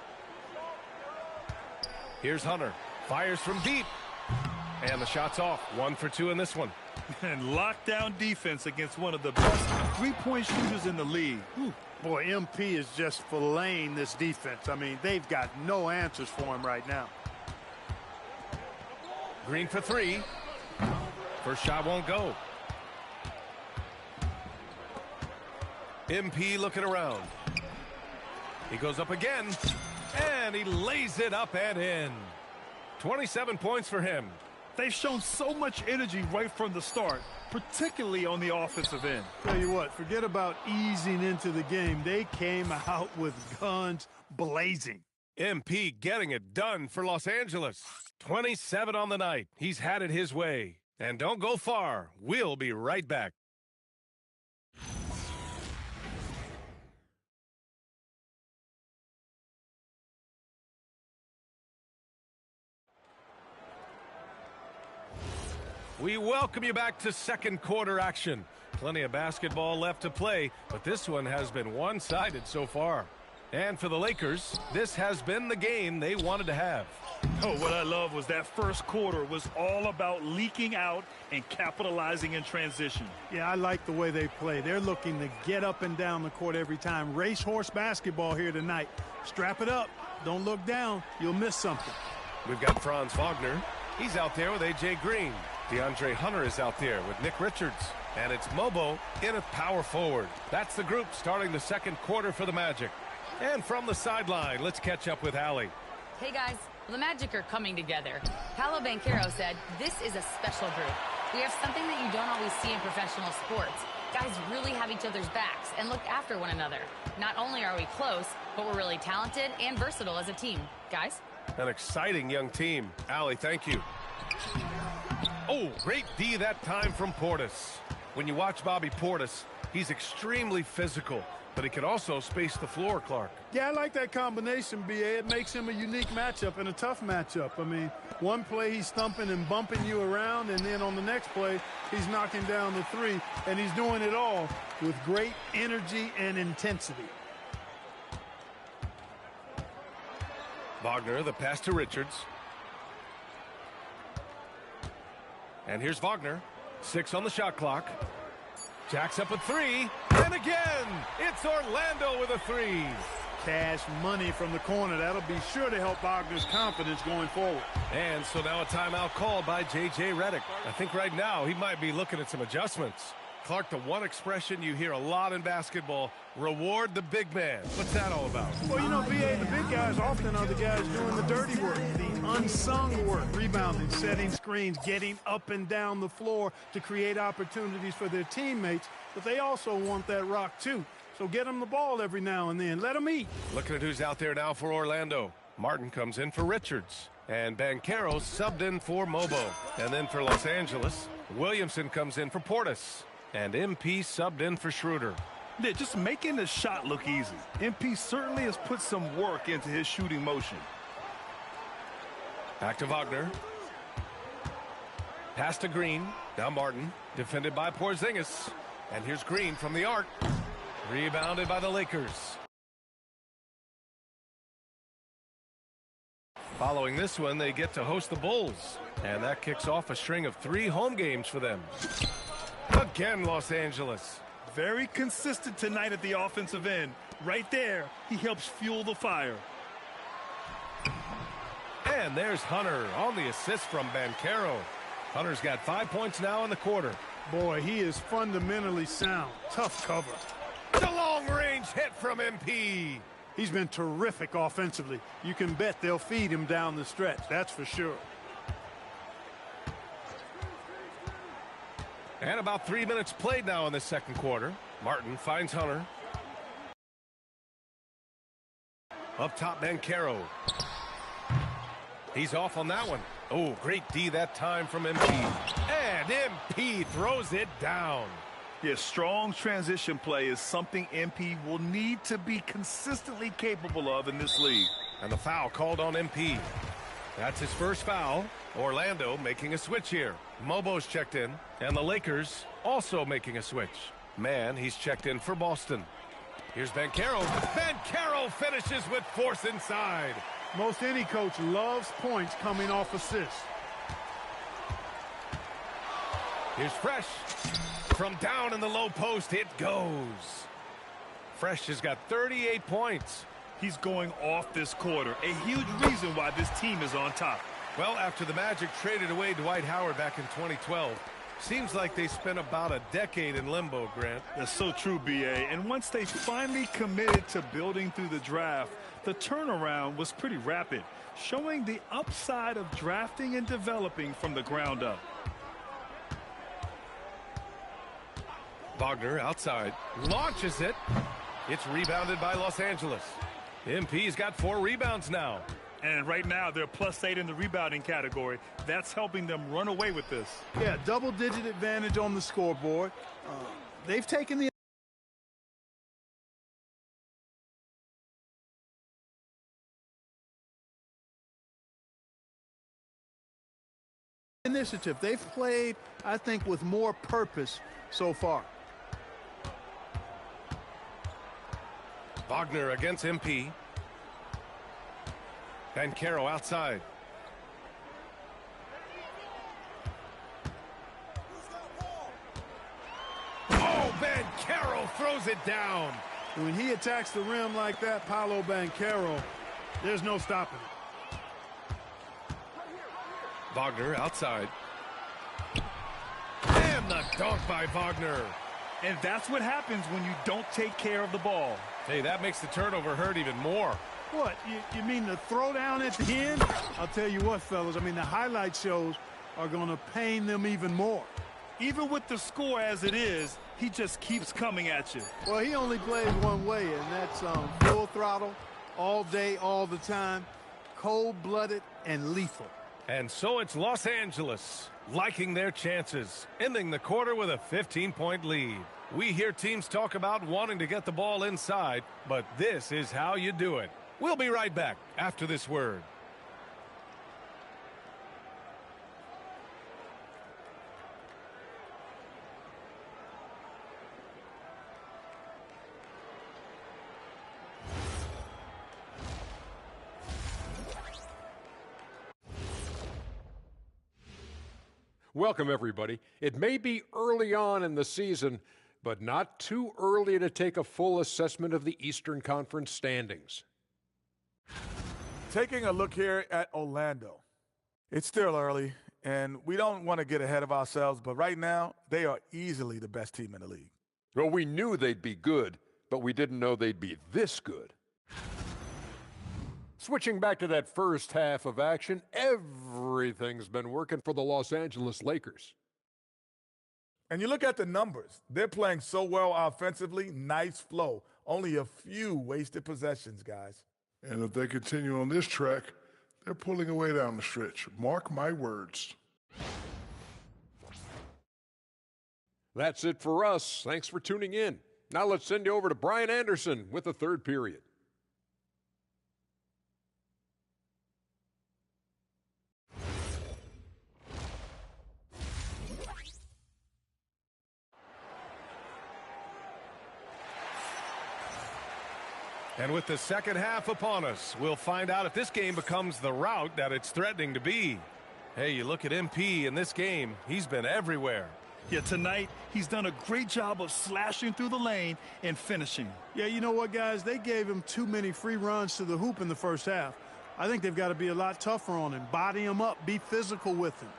Here's Hunter. Fires from deep. And the shot's off. 1 for 2 in this one. And lockdown defense against one of the best three-point shooters in the league. Ooh. Boy, MP is just filleting this defense. I mean, they've got no answers for him right now. Green for 3. First shot won't go. MP looking around. He goes up again. And he lays it up and in. 27 points for him. They've shown so much energy right from the start, particularly on the offensive end. Tell you what, forget about easing into the game. They came out with guns blazing. MP getting it done for Los Angeles. 27 on the night. He's had it his way. And don't go far. We'll be right back. We welcome you back to second quarter action. Plenty of basketball left to play, but this one has been one-sided so far. And for the Lakers, this has been the game they wanted to have. Oh, what I love was that first quarter was all about leaking out and capitalizing in transition. Yeah, I like the way they play. They're looking to get up and down the court every time. Racehorse basketball here tonight. Strap it up. Don't look down. You'll miss something. We've got Franz Wagner. He's out there with A.J. Green. DeAndre Hunter is out there with Nick Richards. And it's Mobo in at power forward. That's the group starting the second quarter for the Magic. And from the sideline, let's catch up with Allie. Hey, guys. Well, the Magic are coming together. Paolo Banchero said, this is a special group. We have something that you don't always see in professional sports. Guys really have each other's backs and look after one another. Not only are we close, but we're really talented and versatile as a team. Guys? An exciting young team. Allie, thank you. Oh, great D that time from Portis. When you watch Bobby Portis, he's extremely physical, but he can also space the floor, Clark. Yeah, I like that combination, B.A. It makes him a unique matchup and a tough matchup. I mean, one play he's thumping and bumping you around, and then on the next play, he's knocking down the 3, and he's doing it all with great energy and intensity. Wagner, the pass to Richards. And here's Wagner. 6 on the shot clock. Jacks up a 3. And again, it's Orlando with a 3. Cash money from the corner. That'll be sure to help Wagner's confidence going forward. And so now a timeout called by J.J. Redick. I think right now he might be looking at some adjustments. Clark, the one expression you hear a lot in basketball, reward the big man. What's that all about? Well, you know, B.A., the big guys often are the guys doing the dirty work, the unsung work, rebounding, setting screens, getting up and down the floor to create opportunities for their teammates, but they also want that rock, too. So get them the ball every now and then. Let them eat. Looking at who's out there now for Orlando. Martin comes in for Richards. And Banchero subbed in for Mobo. And then for Los Angeles, Williamson comes in for Portis. And MP subbed in for Schroeder. Yeah, just making the shot look easy. MP certainly has put some work into his shooting motion. Back to Wagner. Pass to Green. Now Martin. Defended by Porzingis. And here's Green from the arc. Rebounded by the Lakers. Following this one, they get to host the Bulls. And that kicks off a string of 3 home games for them. Again, Los Angeles. Very consistent tonight at the offensive end. Right there, he helps fuel the fire. And there's Hunter on the assist from Banchero. Hunter's got 5 points now in the quarter. Boy, he is fundamentally sound. Tough cover. The long-range hit from MP. He's been terrific offensively. You can bet they'll feed him down the stretch. That's for sure. And about 3 minutes played now in the second quarter. Martin finds Hunter. Up top, Banchero. He's off on that one. Oh, great D that time from MP. And MP throws it down. Yeah, strong transition play is something MP will need to be consistently capable of in this league. And the foul called on MP. That's his first foul. Orlando making a switch here. Mobo's checked in, and the Lakers also making a switch. Man, he's checked in for Boston. Here's Banchero. Banchero finishes with force inside. Most any coach loves points coming off assists. Here's Fresh. From down in the low post, it goes. Fresh has got 38 points. He's going off this quarter. A huge reason why this team is on top. Well, after the Magic traded away Dwight Howard back in 2012, seems like they spent about a decade in limbo, Grant. That's so true, B.A. And once they finally committed to building through the draft, the turnaround was pretty rapid, showing the upside of drafting and developing from the ground up. Wagner outside, launches it. It's rebounded by Los Angeles. MP's got 4 rebounds now. And right now, they're +8 in the rebounding category. That's helping them run away with this. Yeah, double-digit advantage on the scoreboard. They've taken the initiative. They've played, I think, with more purpose so far. Wagner against MP. Banchero outside. Oh, Banchero throws it down. When he attacks the rim like that, Paolo Banchero, there's no stopping it. Wagner outside. And the dunk by Wagner. And that's what happens when you don't take care of the ball. Hey, that makes the turnover hurt even more. What, you mean the throwdown at the end? I'll tell you what, fellas, I mean, the highlight shows are going to pain them even more. Even with the score as it is, he just keeps coming at you. Well, he only plays one way, and that's full throttle, all day, all the time, cold-blooded and lethal. And so it's Los Angeles liking their chances, ending the quarter with a 15-point lead. We hear teams talk about wanting to get the ball inside, but this is how you do it. We'll be right back after this word. Welcome, everybody. It may be early on in the season, but not too early to take a full assessment of the Eastern Conference standings. Taking a look here at Orlando. It's still early, and we don't want to get ahead of ourselves, but right now, they are easily the best team in the league. Well, we knew they'd be good, but we didn't know they'd be this good. Switching back to that first half of action, everything's been working for the Los Angeles Lakers. And you look at the numbers. They're playing so well offensively, nice flow. Only a few wasted possessions, guys. And if they continue on this track, they're pulling away down the stretch. Mark my words. That's it for us. Thanks for tuning in. Now let's send you over to Brian Anderson with the third period. And with the second half upon us, we'll find out if this game becomes the rout that it's threatening to be. Hey, you look at MP in this game, he's been everywhere. Yeah, tonight, he's done a great job of slashing through the lane and finishing. Yeah, you know what, guys? They gave him too many free runs to the hoop in the first half. I think they've got to be a lot tougher on him, body him up, be physical with him.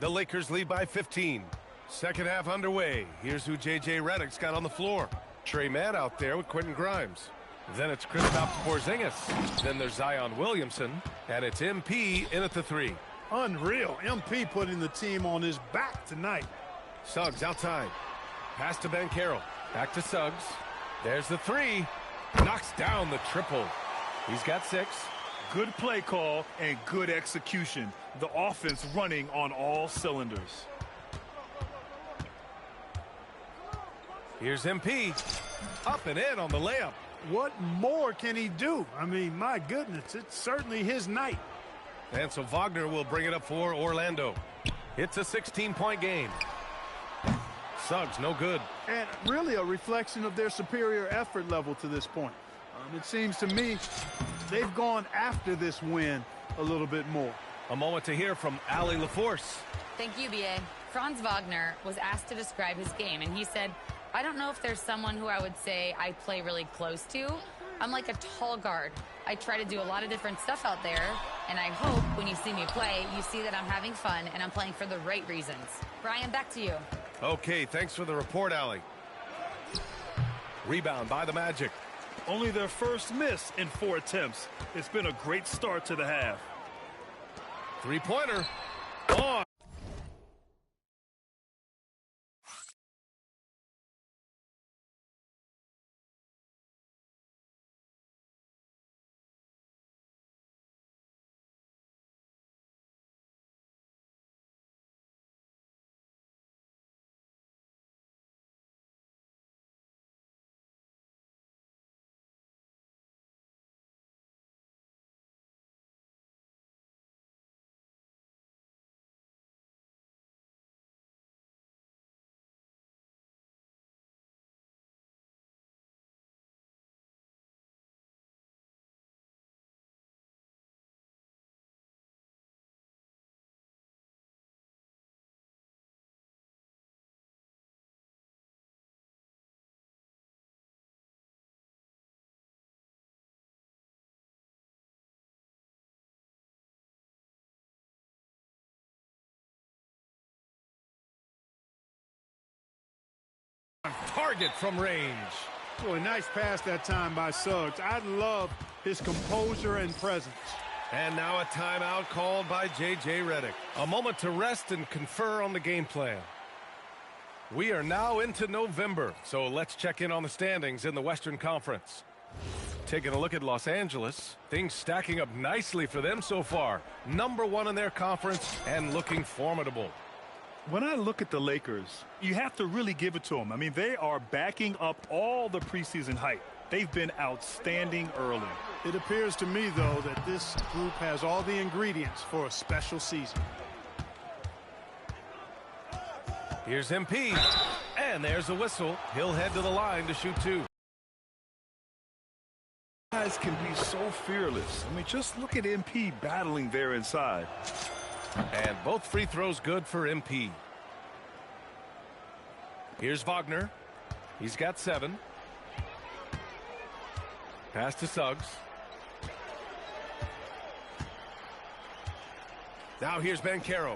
The Lakers lead by 15. Second half underway. Here's who J.J. Redick's got on the floor. Trey Mann out there with Quentin Grimes. Then it's Kristaps Porzingis. Then there's Zion Williamson. And it's MP in at the 3. Unreal. MP putting the team on his back tonight. Suggs outside. Pass to Banchero. Back to Suggs. There's the 3. Knocks down the triple. He's got 6. Good play call and good execution. The offense running on all cylinders. Here's MP. Up and in on the layup. What more can he do? I mean, my goodness, it's certainly his night. And so Wagner will bring it up for Orlando. It's a 16-point game. Suggs, no good. And really a reflection of their superior effort level to this point. It seems to me they've gone after this win a little bit more. A moment to hear from Allie LaForce. Thank you, B.A. Franz Wagner was asked to describe his game, and he said, I don't know if there's someone who I would say I play really close to. I'm like a tall guard. I try to do a lot of different stuff out there, and I hope when you see me play, you see that I'm having fun and I'm playing for the right reasons. Brian, back to you. Okay, thanks for the report, Allie. Rebound by the Magic. Only their first miss in 4 attempts. It's been a great start to the half. Three-pointer. On. Target from range. Boy, nice pass that time by Suggs. I love his composure and presence. And now a timeout called by J.J. Redick. A moment to rest and confer on the game plan. We are now into November, so let's check in on the standings in the Western Conference. Taking a look at Los Angeles, things stacking up nicely for them so far. #1 in their conference and looking formidable. When I look at the Lakers, you have to really give it to them. I mean, they are backing up all the preseason hype. They've been outstanding early. It appears to me, though, that this group has all the ingredients for a special season. Here's MP, and there's a whistle. He'll head to the line to shoot 2. Guys can be so fearless. I mean, just look at MP battling there inside. And both free throws good for MP. Here's Wagner. He's got 7. Pass to Suggs. Now here's Banchero.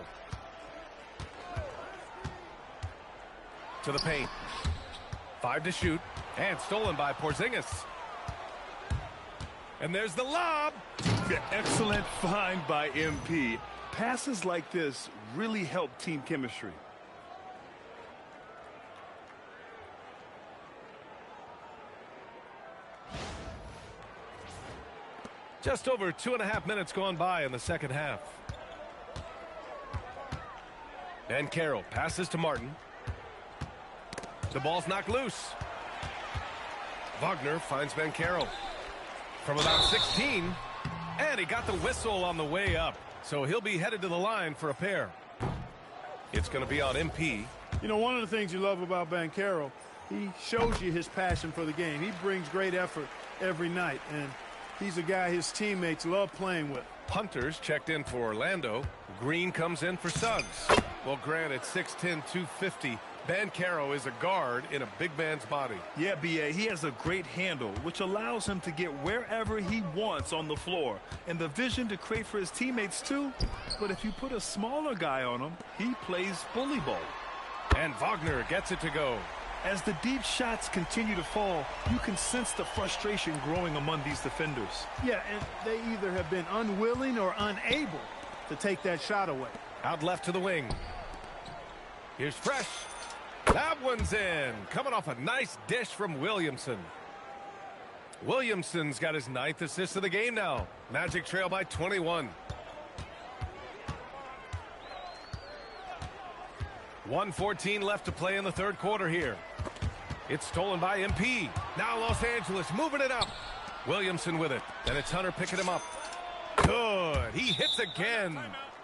To the paint. 5 to shoot. And stolen by Porzingis. And there's the lob. Yeah, excellent find by MP. Passes like this really help team chemistry. Just over 2.5 minutes gone by in the second half. Banchero passes to Martin. The ball's knocked loose. Wagner finds Banchero from about 16. And he got the whistle on the way up. So he'll be headed to the line for a pair. It's going to be on MP. You know, one of the things you love about Banchero He shows you his passion for the game. He brings great effort every night, and he's a guy his teammates love playing with. Hunters checked in for Orlando. Green comes in for Suggs. Well, granted, 6'10", 250. Banchero is a guard in a big man's body. Yeah, B.A., he has a great handle, which allows him to get wherever he wants on the floor, and the vision to create for his teammates, too. But if you put a smaller guy on him, he plays bully ball. And Wagner gets it to go. As the deep shots continue to fall, you can sense the frustration growing among these defenders. Yeah, and they either have been unwilling or unable to take that shot away. Out left to the wing. Here's Fresh. That one's in. Coming off a nice dish from Williamson. Williamson's got his 9th assist of the game now. Magic trail by 21. 1:14 left to play in the third quarter here. It's stolen by MP. Now Los Angeles moving it up. Williamson with it. And it's Hunter picking him up. Good. He hits again.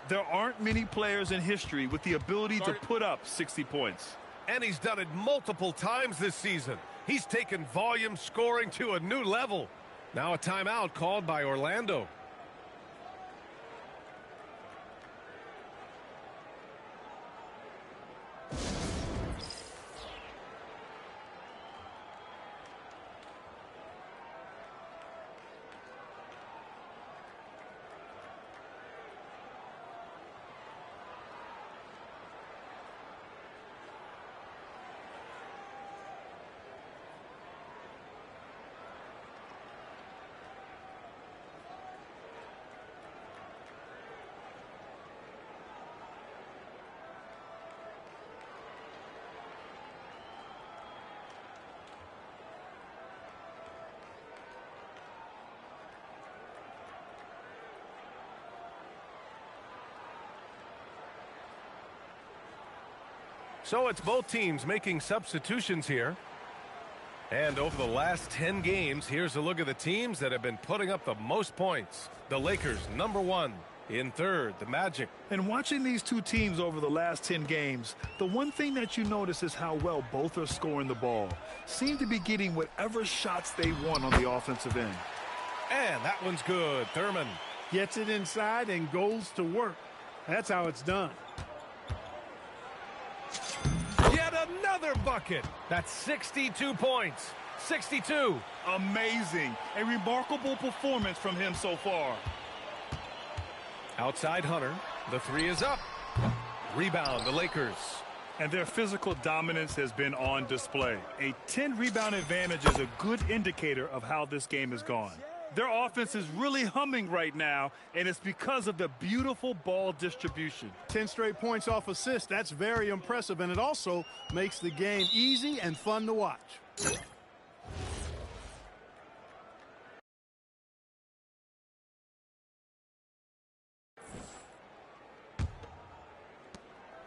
There aren't many players in history with the ability to put up 60 points. And he's done it multiple times this season. He's taken volume scoring to a new level. Now a timeout called by Orlando. So it's both teams making substitutions here. And over the last 10 games, here's a look at the teams that have been putting up the most points. The Lakers, #1. In third, the Magic. And watching these two teams over the last 10 games, the one thing that you notice is how well both are scoring the ball. Seem to be getting whatever shots they want on the offensive end. And that one's good. Thurman gets it inside and goes to work. That's how it's done. Yet another bucket. That's 62 points. 62. Amazing. A remarkable performance from him so far. Outside Hunter. The three is up. Rebound, the Lakers. And their physical dominance has been on display. A 10-rebound advantage is a good indicator of how this game has gone. Their offense is really humming right now, and it's because of the beautiful ball distribution. 10 straight points off assists. That's very impressive, and it also makes the game easy and fun to watch.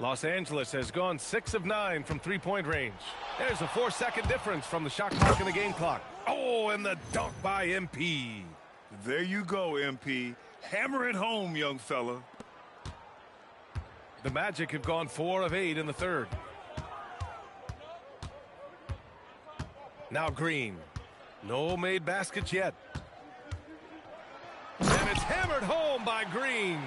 Los Angeles has gone 6 of 9 from three-point range. There's a 4-second difference from the shot clock and the game clock. Oh, and the dunk by MP. There you go, MP. Hammer it home, young fella. The Magic have gone 4 of 8 in the third. Now Green. No made baskets yet. And it's hammered home by Green.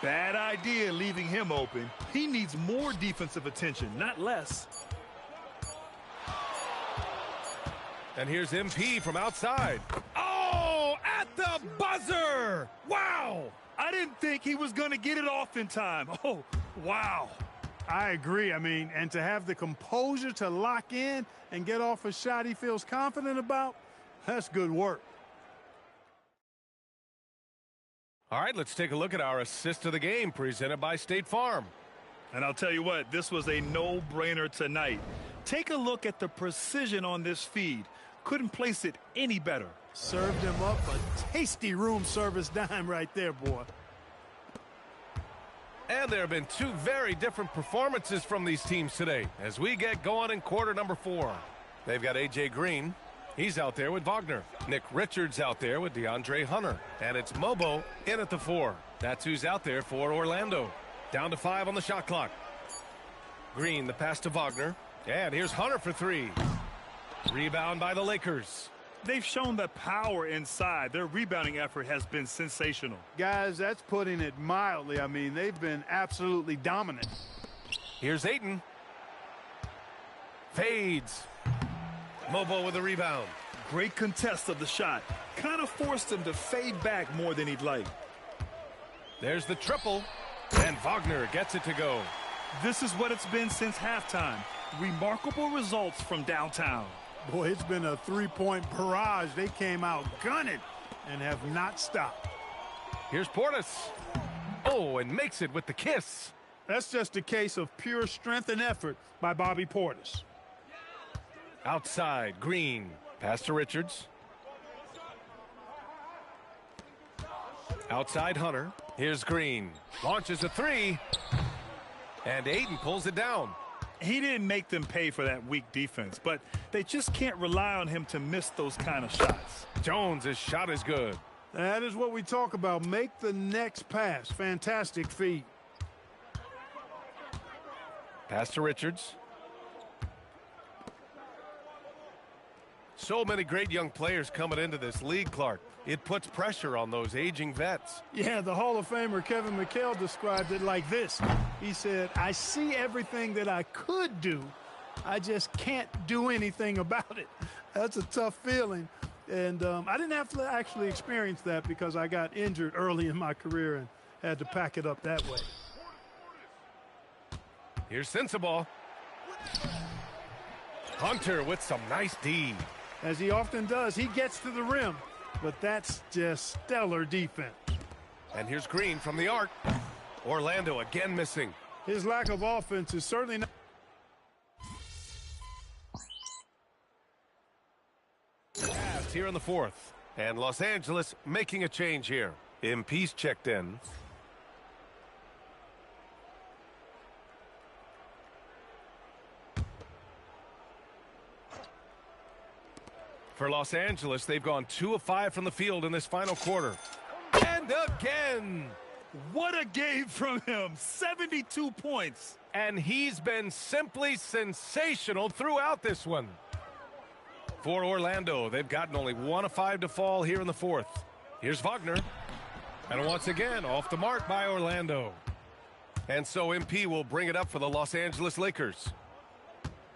Bad idea leaving him open. He needs more defensive attention, not less. And here's MP from outside. Oh, at the buzzer! Wow! I didn't think he was going to get it off in time. Oh, wow. I agree. I mean, and to have the composure to lock in and get off a shot he feels confident about, that's good work. All right, let's take a look at our assist of the game presented by State Farm. And I'll tell you what, this was a no-brainer tonight. Take a look at the precision on this feed. Couldn't place it any better. Served him up a tasty room service dime right there, boy. And there have been two very different performances from these teams today as we get going in quarter number 4. They've got A.J. Green. He's out there with Wagner. Nick Richards out there with DeAndre Hunter. And it's Mobo in at the 4. That's who's out there for Orlando. Down to 5 on the shot clock. Green, the pass to Wagner. And here's Hunter for 3. Rebound by the Lakers. They've shown the power inside. Their rebounding effort has been sensational. Guys, that's putting it mildly. I mean, they've been absolutely dominant. Here's Ayton. Fades. Mobo with the rebound. Great contest of the shot. Kind of forced him to fade back more than he'd like. There's the triple. And Wagner gets it to go. This is what it's been since halftime. Remarkable results from downtown. Boy, it's been a three-point barrage. They came out gunning and have not stopped. Here's Portis. Oh, and makes it with the kiss. That's just a case of pure strength and effort by Bobby Portis. Outside, Green. Pass to Richards. Outside, Hunter. Here's Green. Launches a three. And Ayton pulls it down. He didn't make them pay for that weak defense, but they just can't rely on him to miss those kind of shots. Jones' shot is good. That is what we talk about. Make the next pass. Fantastic feat. Pass to Richards. So many great young players coming into this league, Clark. It puts pressure on those aging vets. Yeah, the Hall of Famer Kevin McHale described it like this. He said, I see everything that I could do. I just can't do anything about it. That's a tough feeling. And I didn't have to actually experience that because I got injured early in my career and had to pack it up that way. Here's Sensabaugh. Hunter with some nice D. As he often does, he gets to the rim. But that's just stellar defense. And here's Green from the arc. Orlando again missing. His lack of offense is certainly not. Pass here in the fourth. And Los Angeles making a change here. MP's checked in. For Los Angeles, they've gone 2 of 5 from the field in this final quarter. And again. What a game from him. 72 points. And he's been simply sensational throughout this one. For Orlando, they've gotten only 1 of 5 to fall here in the fourth. Here's Wagner. And once again, off the mark by Orlando. And so MP will bring it up for the Los Angeles Lakers.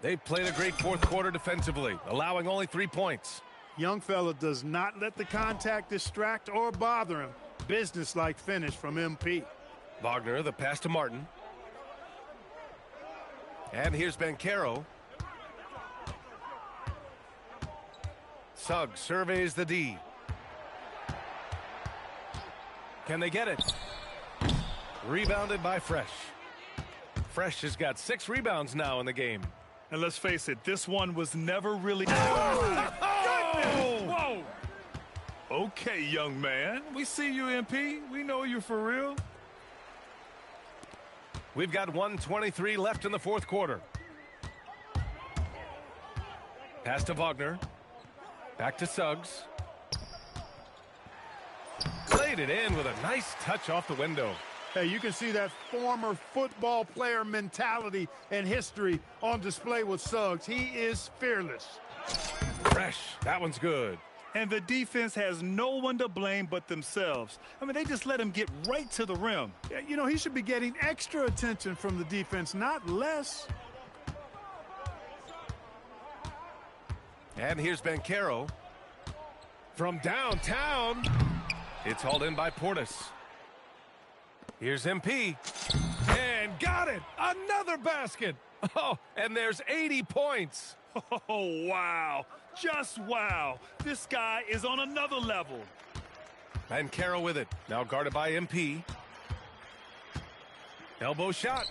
They played a great fourth quarter defensively, allowing only 3 points. Young fella does not let the contact distract or bother him. Business-like finish from MP. Wagner, the pass to Martin. And here's Banchero. Suggs surveys the D. Can they get it? Rebounded by Fresh. Fresh has got 6 rebounds now in the game. And let's face it, this one was never really... Oh! Whoa! Okay, young man. We see you, MP. We know you're for real. We've got 1:23 left in the fourth quarter. Pass to Wagner. Back to Suggs. Played it in with a nice touch off the window. Hey, you can see that former football player mentality and history on display with Suggs. He is fearless. Fresh. That one's good. And the defense has no one to blame but themselves. I mean, they just let him get right to the rim. Yeah, you know, he should be getting extra attention from the defense, not less. And here's Banchero. From downtown. It's hauled in by Portis. Here's MP. And got it. Another basket. Oh, and there's 80 points. Oh, wow. Just wow. This guy is on another level. Banchero with it. Now guarded by MP. Elbow shot.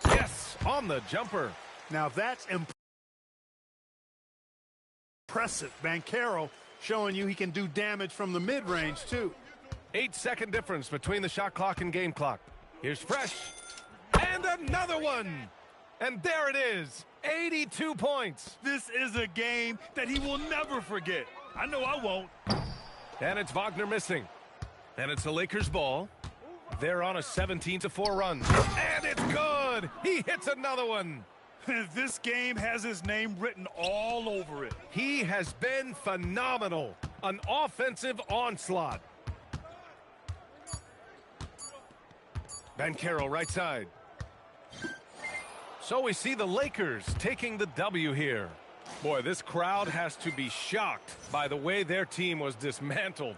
Yes, on the jumper. Now that's impressive. Banchero showing you he can do damage from the mid-range, too. 8-second difference between the shot clock and game clock. Here's Fresh. And another one. And there it is. 82 points. This is a game that he will never forget. I know I won't. And it's Wagner missing. And it's the Lakers' ball. They're on a 17-4 run. And it's good. He hits another one. This game has his name written all over it. He has been phenomenal. An offensive onslaught. Banchero right side. So we see the Lakers taking the W here. Boy, this crowd has to be shocked by the way their team was dismantled.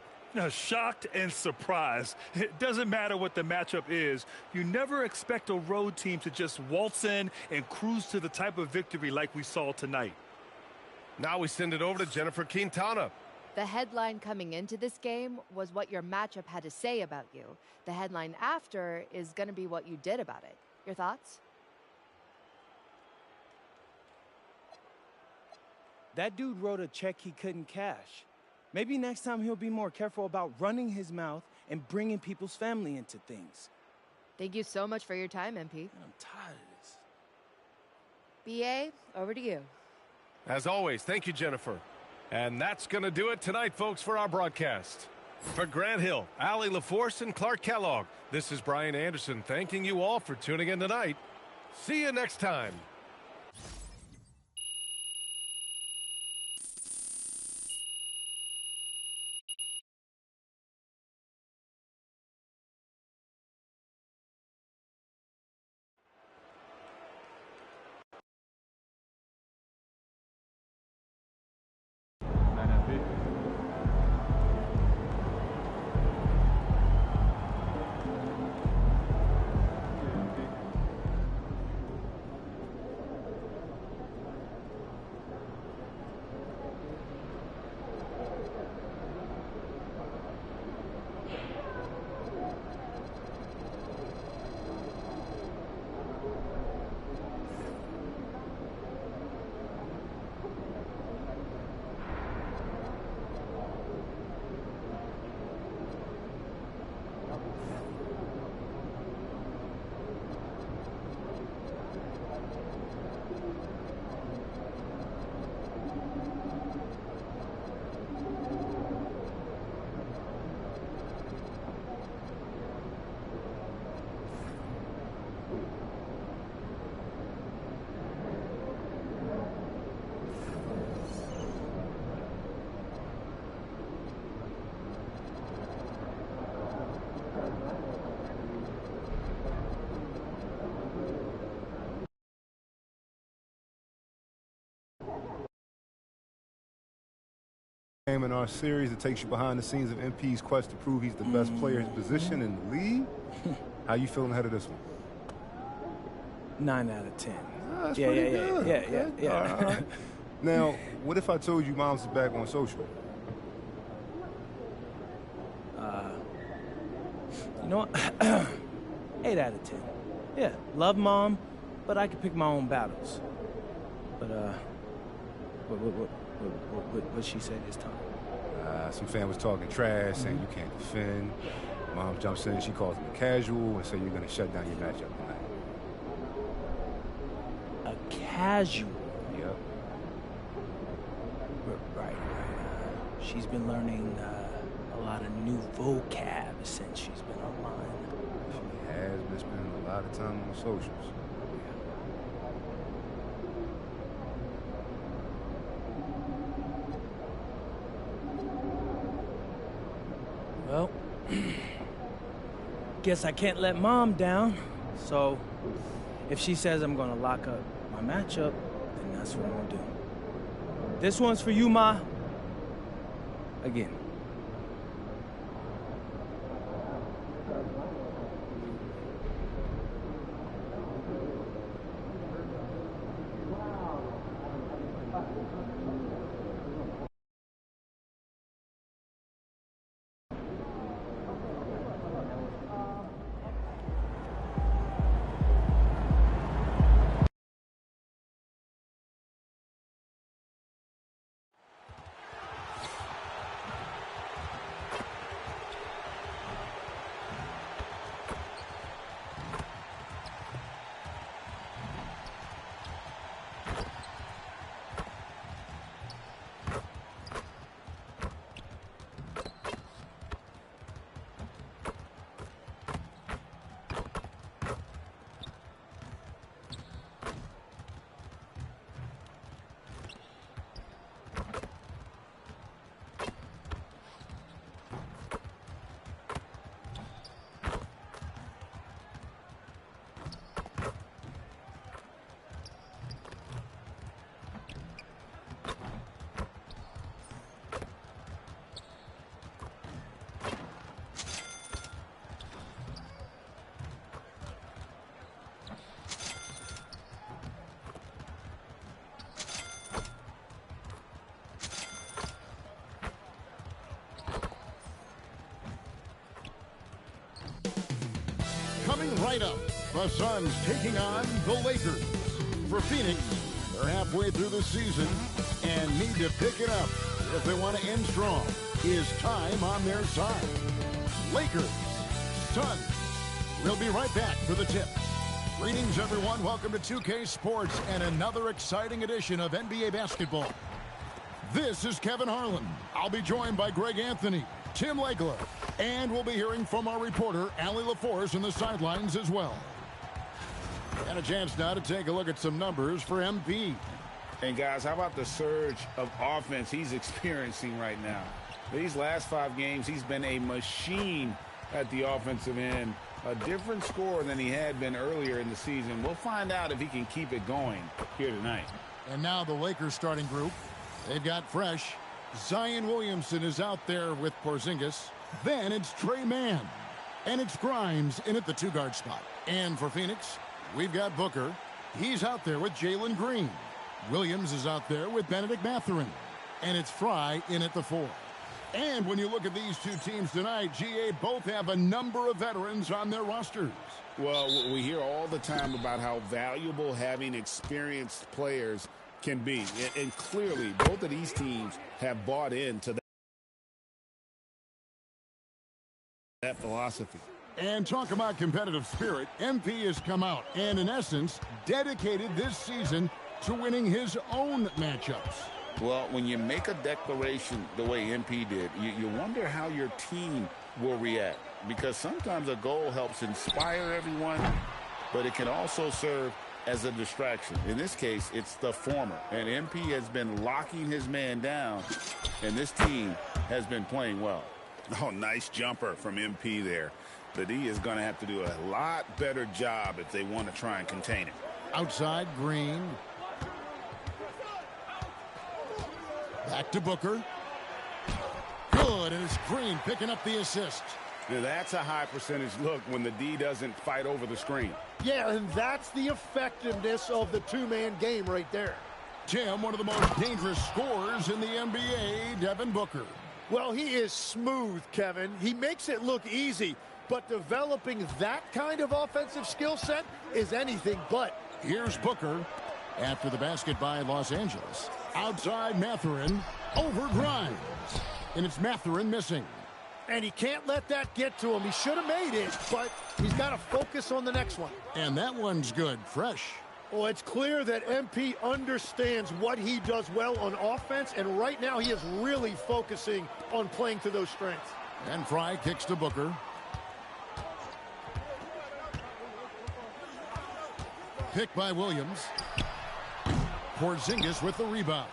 Shocked and surprised. It doesn't matter what the matchup is. You never expect a road team to just waltz in and cruise to the type of victory like we saw tonight. Now we send it over to Jennifer Quintana. The headline coming into this game was what your matchup had to say about you. The headline after is going to be what you did about it. Your thoughts? That dude wrote a check he couldn't cash. Maybe next time he'll be more careful about running his mouth and bringing people's family into things. Thank you so much for your time, MP. I'm tired of this. BA, over to you. As always, thank you, Jennifer. And that's going to do it tonight, folks, for our broadcast. For Grant Hill, Allie LaForce, and Clark Kellogg, this is Brian Anderson thanking you all for tuning in tonight. See you next time. In our series, it takes you behind the scenes of MP's quest to prove he's the best player in his position in the league. How you feeling ahead of this one? 9 out of 10. That's Yeah. good. All right. Now, what if I told you Mom's is back on social? You know what? 8 out of 10. Yeah, love Mom, but I can pick my own battles. But, what she said this time? Some fan was talking trash, saying you can't defend. Mom jumps in, she calls him a casual, and so you're going to shut down your matchup tonight. A casual? Yep. Right. She's been learning a lot of new vocab since she's been online. She has been spending a lot of time on socials. Well, guess I can't let Mom down. So, if she says I'm gonna lock up my matchup, then that's what I'm gonna do. This one's for you, Ma. Again. Coming right up, the Suns taking on the Lakers. For Phoenix, they're halfway through the season and need to pick it up if they want to end strong. Is time on their side? Lakers, Suns. We'll be right back for the tip. Greetings, everyone. Welcome to 2K Sports and another exciting edition of NBA basketball. This is Kevin Harlan. I'll be joined by Greg Anthony, Tim Legler, and we'll be hearing from our reporter, Allie LaForce, on the sidelines as well. And a chance now to take a look at some numbers for MP. And guys, how about the surge of offense he's experiencing right now? These last 5 games, he's been a machine at the offensive end. A different score than he had been earlier in the season. We'll find out if he can keep it going here tonight. And now the Lakers starting group. They've got fresh. Zion Williamson is out there with Porzingis. Then it's Trey Mann. And it's Grimes in at the 2-guard spot. And for Phoenix, we've got Booker. He's out there with Jalen Green. Williams is out there with Benedict Mathurin. And it's Fry in at the 4. And when you look at these two teams tonight, GA, both have a number of veterans on their rosters. Well, we hear all the time about how valuable having experienced players can be. And clearly, both of these teams have bought into that philosophy. And talk about competitive spirit. MP has come out and, in essence, dedicated this season to winning his own matchups. Well, when you make a declaration the way MP did, you wonder how your team will react. Because sometimes a goal helps inspire everyone, but it can also serve as a distraction. In this case, it's the former. And MP has been locking his man down, and this team has been playing well. Oh, nice jumper from MP there. But he is going to have to do a lot better job if they want to try and contain him. Outside, Green. Back to Booker. Good, and it's Green picking up the assist. Now that's a high percentage look when the D doesn't fight over the screen. Yeah, and that's the effectiveness of the two-man game right there. Tim, one of the most dangerous scorers in the NBA, Devin Booker. Well, he is smooth, Kevin. He makes it look easy, but developing that kind of offensive skill set is anything but. Here's Booker after the basket by Los Angeles. Outside Mathurin, over Grimes. And it's Mathurin missing. And he can't let that get to him. He should have made it, but he's got to focus on the next one. And that one's good, fresh. Well, it's clear that MP understands what he does well on offense, and right now he is really focusing on playing to those strengths. And Fry kicks to Booker. Pick by Williams. Porzingis with the rebound.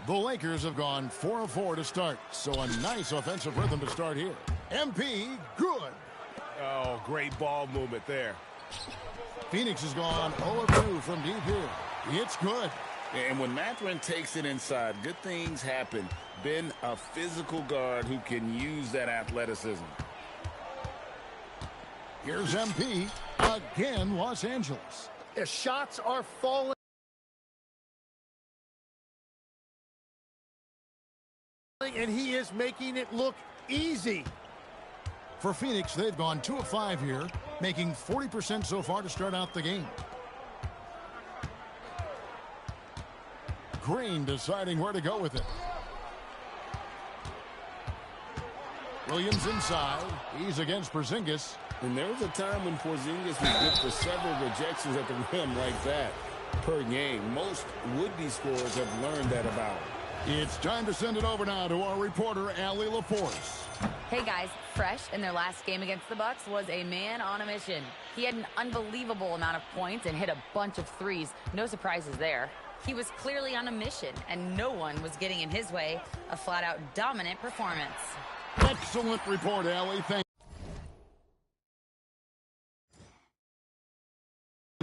The Lakers have gone 4 of 4 to start, so a nice offensive rhythm to start here. MP, good. Oh, great ball movement there. Phoenix has gone 0 of 2 from deep here. It's good. And when Mathurin takes it inside, good things happen. Been a physical guard who can use that athleticism. Here's MP. Again, Los Angeles. The shots are falling. And he is making it look easy. For Phoenix, they've gone 2 of 5 here, making 40% so far to start out the game. Green deciding where to go with it. Williams inside. He's against Porzingis. And there was a time when Porzingis was good for several rejections at the rim like that per game. Most would-be scorers have learned that about him. It's time to send it over now to our reporter, Allie LaForce. Hey guys, fresh in their last game against the Bucks was a man on a mission. He had an unbelievable amount of points and hit a bunch of threes. No surprises there. He was clearly on a mission, and no one was getting in his way. A flat-out dominant performance. Excellent report, Allie. Thank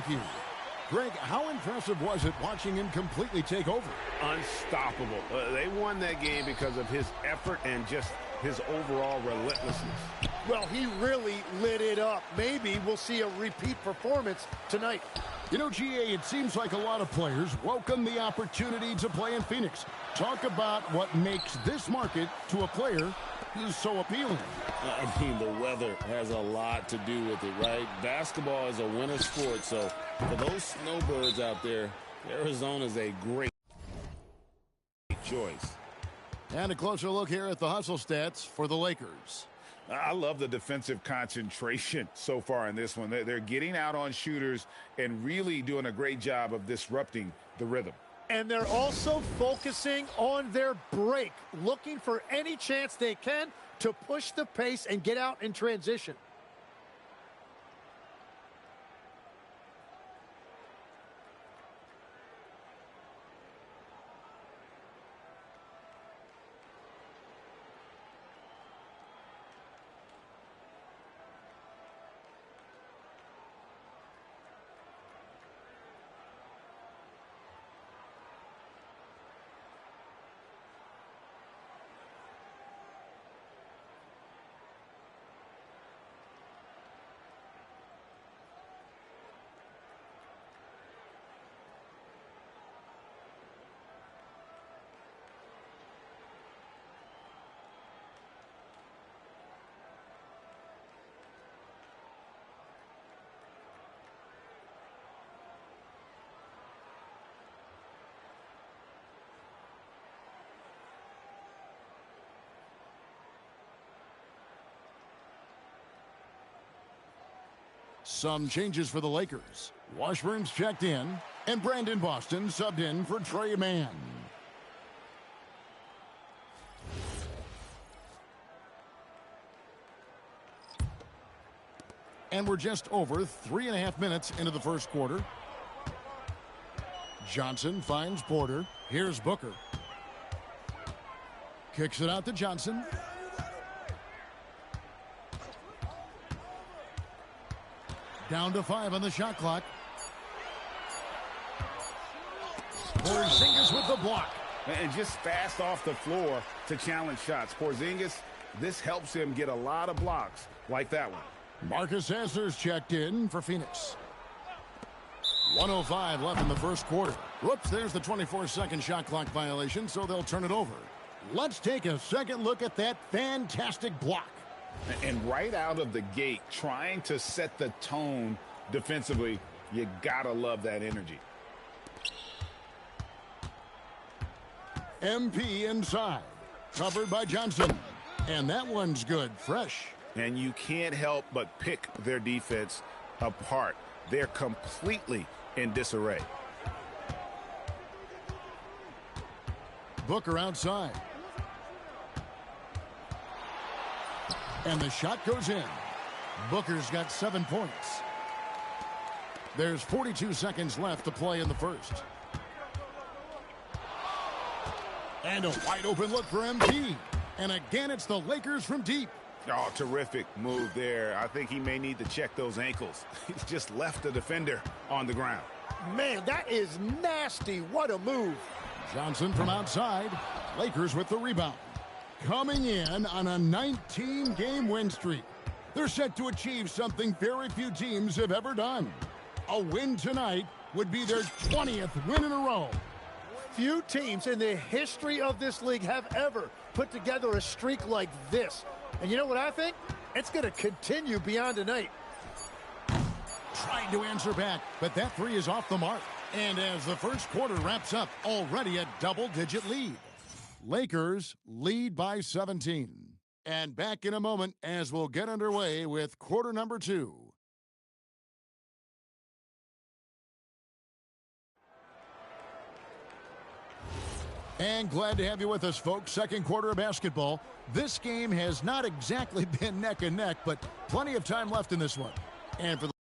you. Greg, how impressive was it watching him completely take over? Unstoppable. They won that game because of his effort and just his overall relentlessness. Well, he really lit it up. Maybe we'll see a repeat performance tonight. You know, GA, it seems like a lot of players welcome the opportunity to play in Phoenix. Talk about what makes this market to a player so appealing. I mean, the weather has a lot to do with it, right? Basketball is a winter sport, so for those snowbirds out there, Arizona is a great choice. And a closer look here at the hustle stats for the Lakers. I love the defensive concentration so far in this one. They're getting out on shooters and really doing a great job of disrupting the rhythm. And they're also focusing on their break, looking for any chance they can to push the pace and get out in transition. Some changes for the Lakers. Washburn's checked in, and Brandon Boston subbed in for Trey Mann. And we're just over 3.5 minutes into the first quarter. Johnson finds Porter. Here's Booker. Kicks it out to Johnson. Down to 5 on the shot clock. Porzingis with the block. And just fast off the floor to challenge shots. Porzingis, this helps him get a lot of blocks like that one. Marcus Sasser's checked in for Phoenix. 1:05 left in the first quarter. Whoops, there's the 24-second shot clock violation, so they'll turn it over. Let's take a second look at that fantastic block. And right out of the gate, trying to set the tone defensively, you gotta love that energy. MP inside, covered by Johnson. And that one's good, fresh. And you can't help but pick their defense apart. They're completely in disarray. Booker outside. And the shot goes in. Booker's got 7 points. There's 42 seconds left to play in the first. And a wide open look for MP. And again, it's the Lakers from deep. Oh, terrific move there. I think he may need to check those ankles. He's just left the defender on the ground. Man, that is nasty. What a move. Johnson from outside. Lakers with the rebound. Coming in on a 19-game win streak. They're set to achieve something very few teams have ever done. A win tonight would be their 20th win in a row. Few teams in the history of this league have ever put together a streak like this. And you know what I think? It's going to continue beyond tonight. Trying to answer back, but that three is off the mark. And as the first quarter wraps up, already a double-digit lead. Lakers lead by 17. And back in a moment as we'll get underway with quarter number 2. And glad to have you with us, folks. Second quarter of basketball. This game has not exactly been neck and neck, but plenty of time left in this one. And for the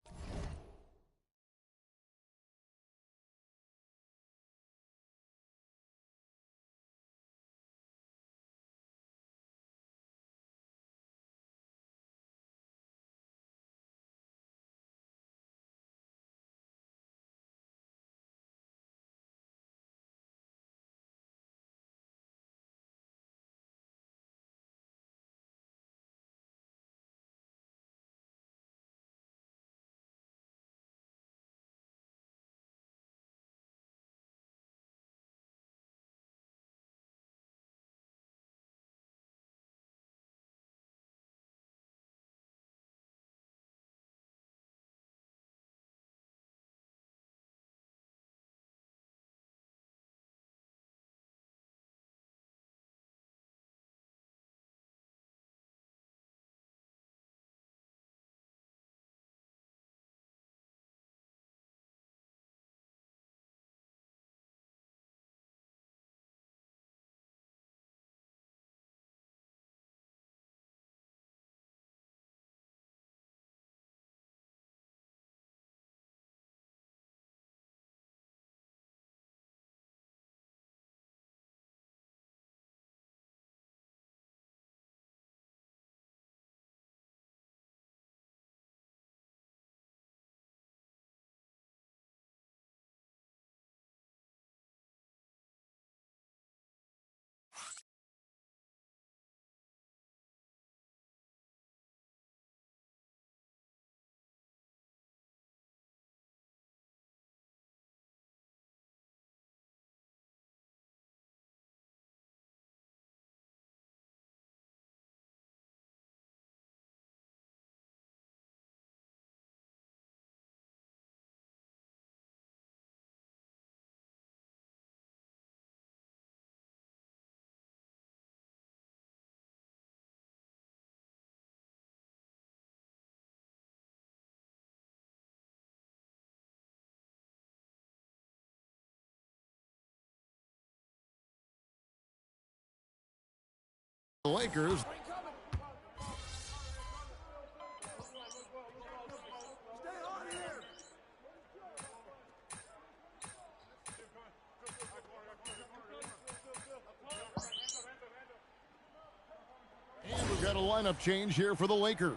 The Lakers. And we've got a lineup change here for the Lakers.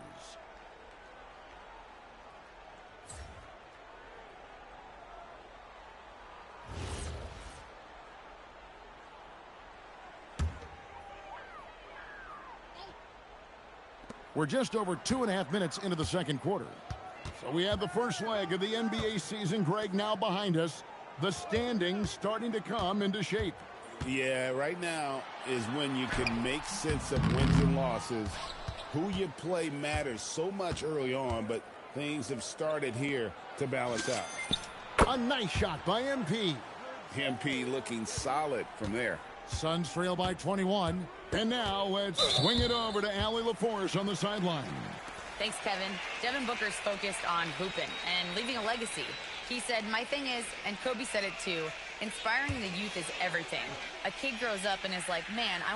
We're just over 2.5 minutes into the second quarter. So we have the first leg of the NBA season, Greg, now behind us. The standings starting to come into shape. Yeah, right now is when you can make sense of wins and losses. Who you play matters so much early on, but things have started here to balance out. A nice shot by MP. MP looking solid from there. Suns trail by 21. And now let's swing it over to Allie LaForce on the sideline. Thanks, Kevin. Devin Booker's focused on hooping and leaving a legacy. He said, my thing is, and Kobe said it too, inspiring the youth is everything. A kid grows up and is like, man, I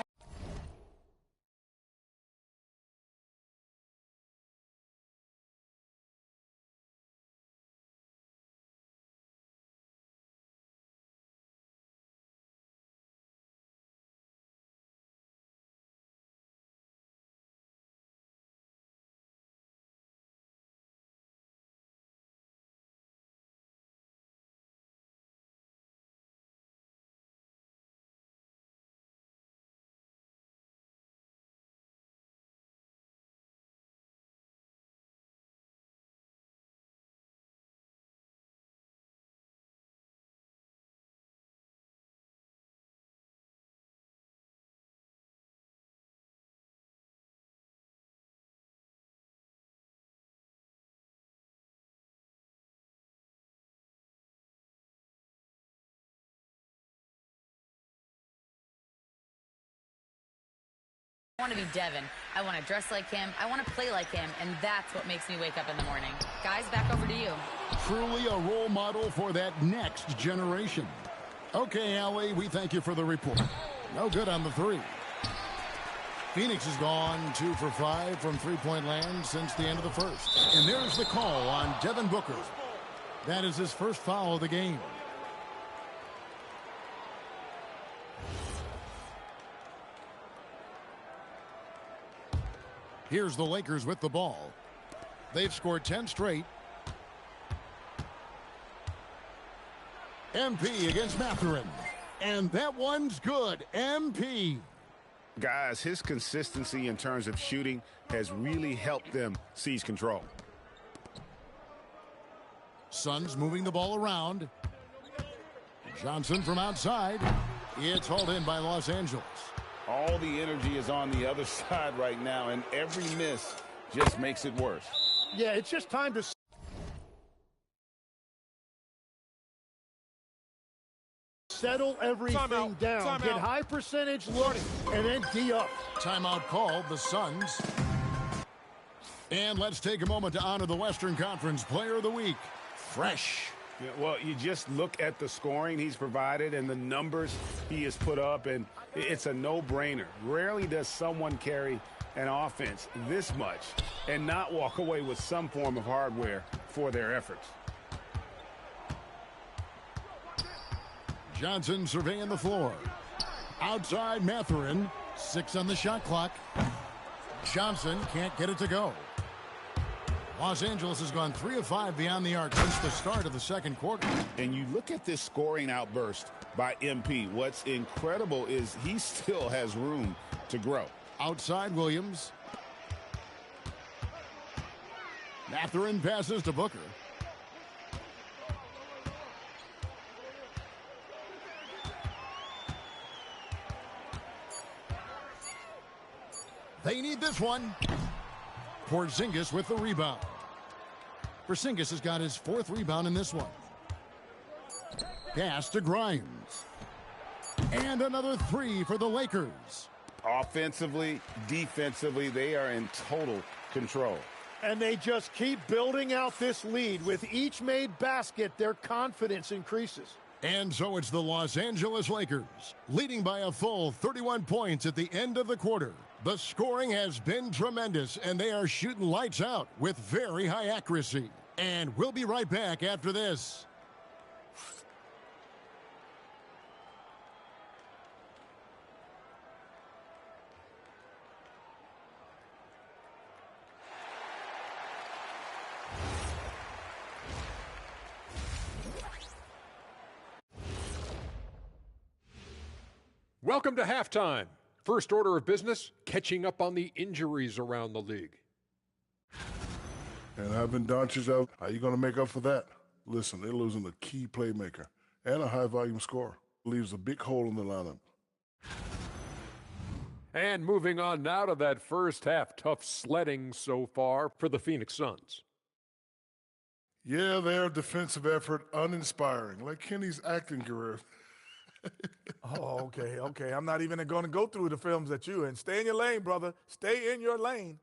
want to be Devin. I want to dress like him. I want to play like him. And that's what makes me wake up in the morning. Guys, back over to you. Truly a role model for that next generation. Okay, Allie, we thank you for the report. No good on the three. Phoenix has gone 2 for 5 from three-point land since the end of the first. And there's the call on Devin Booker. That is his first foul of the game. Here's the Lakers with the ball. They've scored 10 straight. MP against Mathurin. And that one's good. MP. Guys, his consistency in terms of shooting has really helped them seize control. Suns moving the ball around. Johnson from outside. It's hauled in by Los Angeles. All the energy is on the other side right now, and every miss just makes it worse. Yeah, it's just time to settle everything down. Get high percentage looks, and then D up. Timeout called, the Suns. And let's take a moment to honor the Western Conference Player of the Week, Fresh. Yeah, well, you just look at the scoring he's provided and the numbers he has put up, and it's a no-brainer. Rarely does someone carry an offense this much and not walk away with some form of hardware for their efforts. Johnson surveying the floor. Outside Mathurin. 6 on the shot clock. Johnson can't get it to go. Los Angeles has gone 3 of 5 beyond the arc since the start of the second quarter. And you look at this scoring outburst by MP. What's incredible is he still has room to grow. Outside Williams. Mathurin passes to Booker. They need this one. Porzingis with the rebound. Porzingis has got his 4th rebound in this one. Pass to Grimes. And another 3 for the Lakers. Offensively, defensively, they are in total control. And they just keep building out this lead. With each made basket, their confidence increases. And so it's the Los Angeles Lakers, leading by a full 31 points at the end of the quarter. The scoring has been tremendous, and they are shooting lights out with very high accuracy. And we'll be right back after this. Welcome to halftime. First order of business, catching up on the injuries around the league. And having Doncic out, how you going to make up for that? Listen, they're losing a key playmaker and a high-volume scorer. Leaves a big hole in the lineup. And moving on now to that first half, tough sledding so far for the Phoenix Suns. Yeah, their defensive effort uninspiring, like Kenny's acting career. Oh, okay. I'm not even going to go through the films that you in. Stay in your lane, brother. Stay in your lane.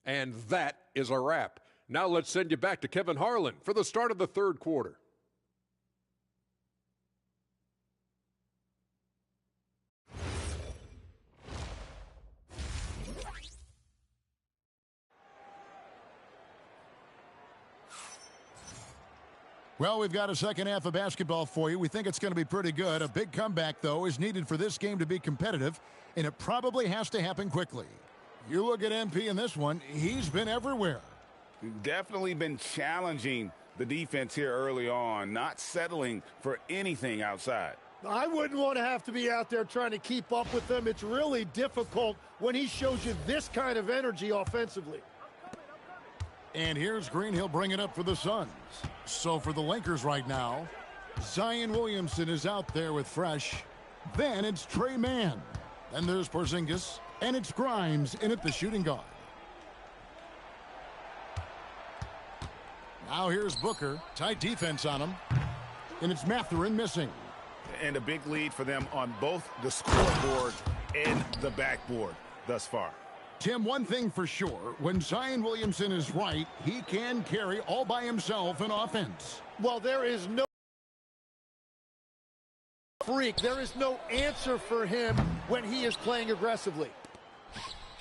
And that is a wrap. Now let's send you back to Kevin Harlan for the start of the third quarter. Well, we've got a second half of basketball for you. We think it's going to be pretty good. A big comeback, though, is needed for this game to be competitive, and it probably has to happen quickly. You look at MP in this one, he's been everywhere. Definitely been challenging the defense here early on, not settling for anything outside. I wouldn't want to have to be out there trying to keep up with them. It's really difficult when he shows you this kind of energy offensively. And here's Green. He'll bring it up for the Suns. So for the Lakers right now, Zion Williamson is out there with Fresh. Then it's Trey Mann. Then there's Porzingis. And it's Grimes in at the shooting guard. Now here's Booker. Tight defense on him. And it's Mathurin missing. And a big lead for them on both the scoreboard and the backboard thus far. Tim, one thing for sure, when Zion Williamson is right, he can carry all by himself in offense. Well, there is no freak. There is no answer for him when he is playing aggressively.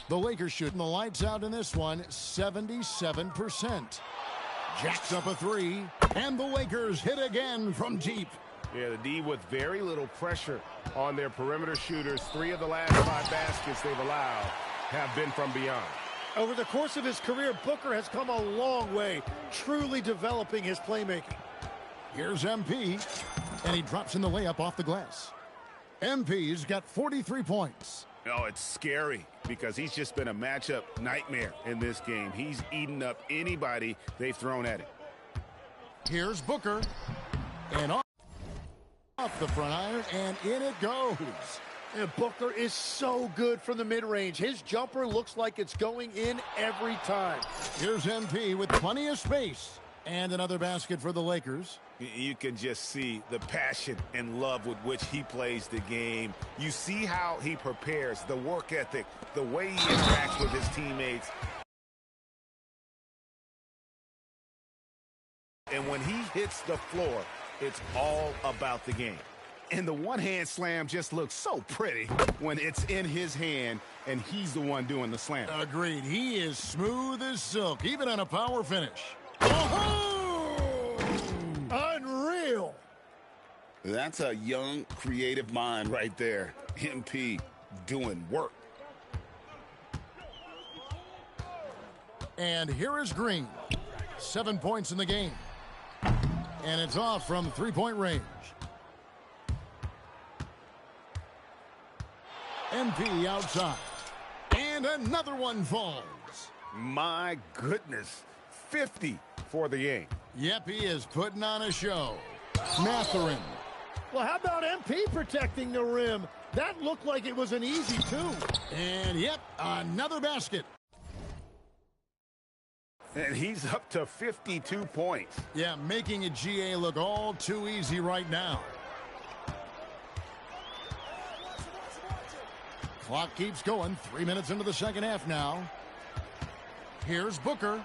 The Lakers shooting the lights out in this one, 77%. Jacks up a three, and the Lakers hit again from deep. Yeah, the D with very little pressure on their perimeter shooters. 3 of the last 5 baskets they've allowed have been from beyond. Over the course of his career, Booker has come a long way, truly developing his playmaking. Here's MP, and he drops in the layup off the glass. MP's got 43 points. Oh, it's scary because he's just been a matchup nightmare in this game. He's eaten up anybody they've thrown at him. Here's Booker, and off the front iron, and in it goes. And Booker is so good from the mid-range. His jumper looks like it's going in every time. Here's MP with plenty of space. And another basket for the Lakers. You can just see the passion and love with which he plays the game. You see how he prepares, the work ethic, the way he interacts with his teammates. And when he hits the floor, it's all about the game. And the one-hand slam just looks so pretty when it's in his hand and he's the one doing the slam. Agreed. He is smooth as silk, even on a power finish. Oh! Unreal. That's a young, creative mind right there. MP doing work. And here is Green. 7 points in the game. And it's off from three-point range. MP outside. And another one falls. My goodness. 50 for the game. Yep, he is putting on a show. Mathurin. Well, how about MP protecting the rim? That looked like it was an easy 2. And, yep, another basket. And he's up to 52 points. Yeah, making a GA look all too easy right now. Clock keeps going. 3 minutes into the second half now. Here's Booker.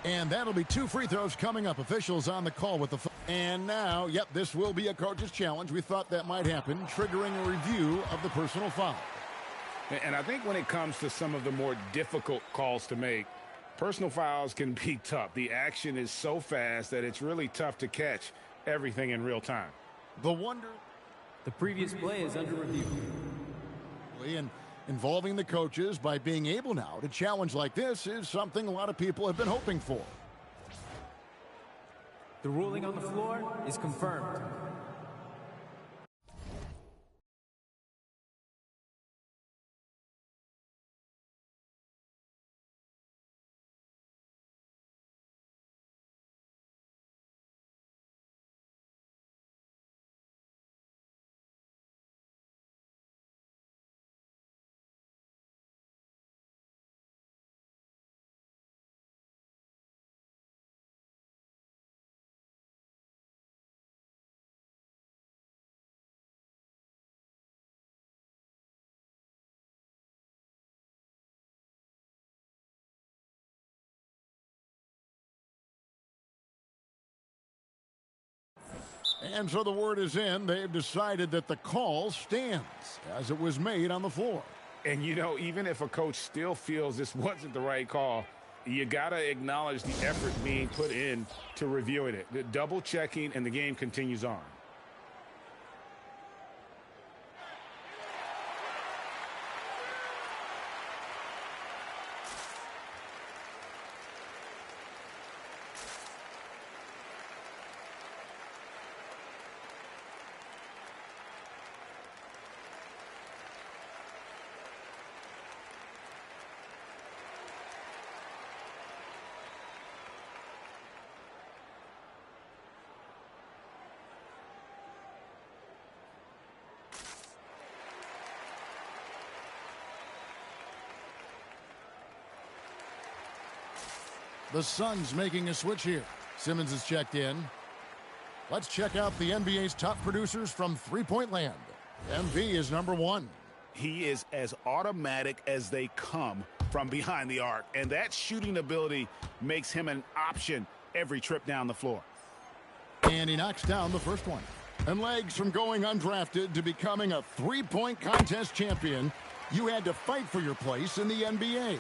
And that'll be 2 free throws coming up. Officials on the call with the And now, yep, this will be a coach's challenge. We thought that might happen, triggering a review of the personal foul. And I think when it comes to some of the more difficult calls to make, personal fouls can be tough. The action is so fast that it's really tough to catch everything in real time. The previous play is under review. And involving the coaches by being able now to challenge like this is something a lot of people have been hoping for. The ruling on the floor is confirmed. And so the word is in. They've decided that the call stands as it was made on the floor. And, you know, even if a coach still feels this wasn't the right call, you got to acknowledge the effort being put in to reviewing it. The double checking, and the game continues on. The Suns making a switch here. Simmons is checked in. Let's check out the NBA's top producers from three-point land. MV is number 1. He is as automatic as they come from behind the arc, and that shooting ability makes him an option every trip down the floor. And he knocks down the first one. And legs from going undrafted to becoming a three-point contest champion, you had to fight for your place in the NBA.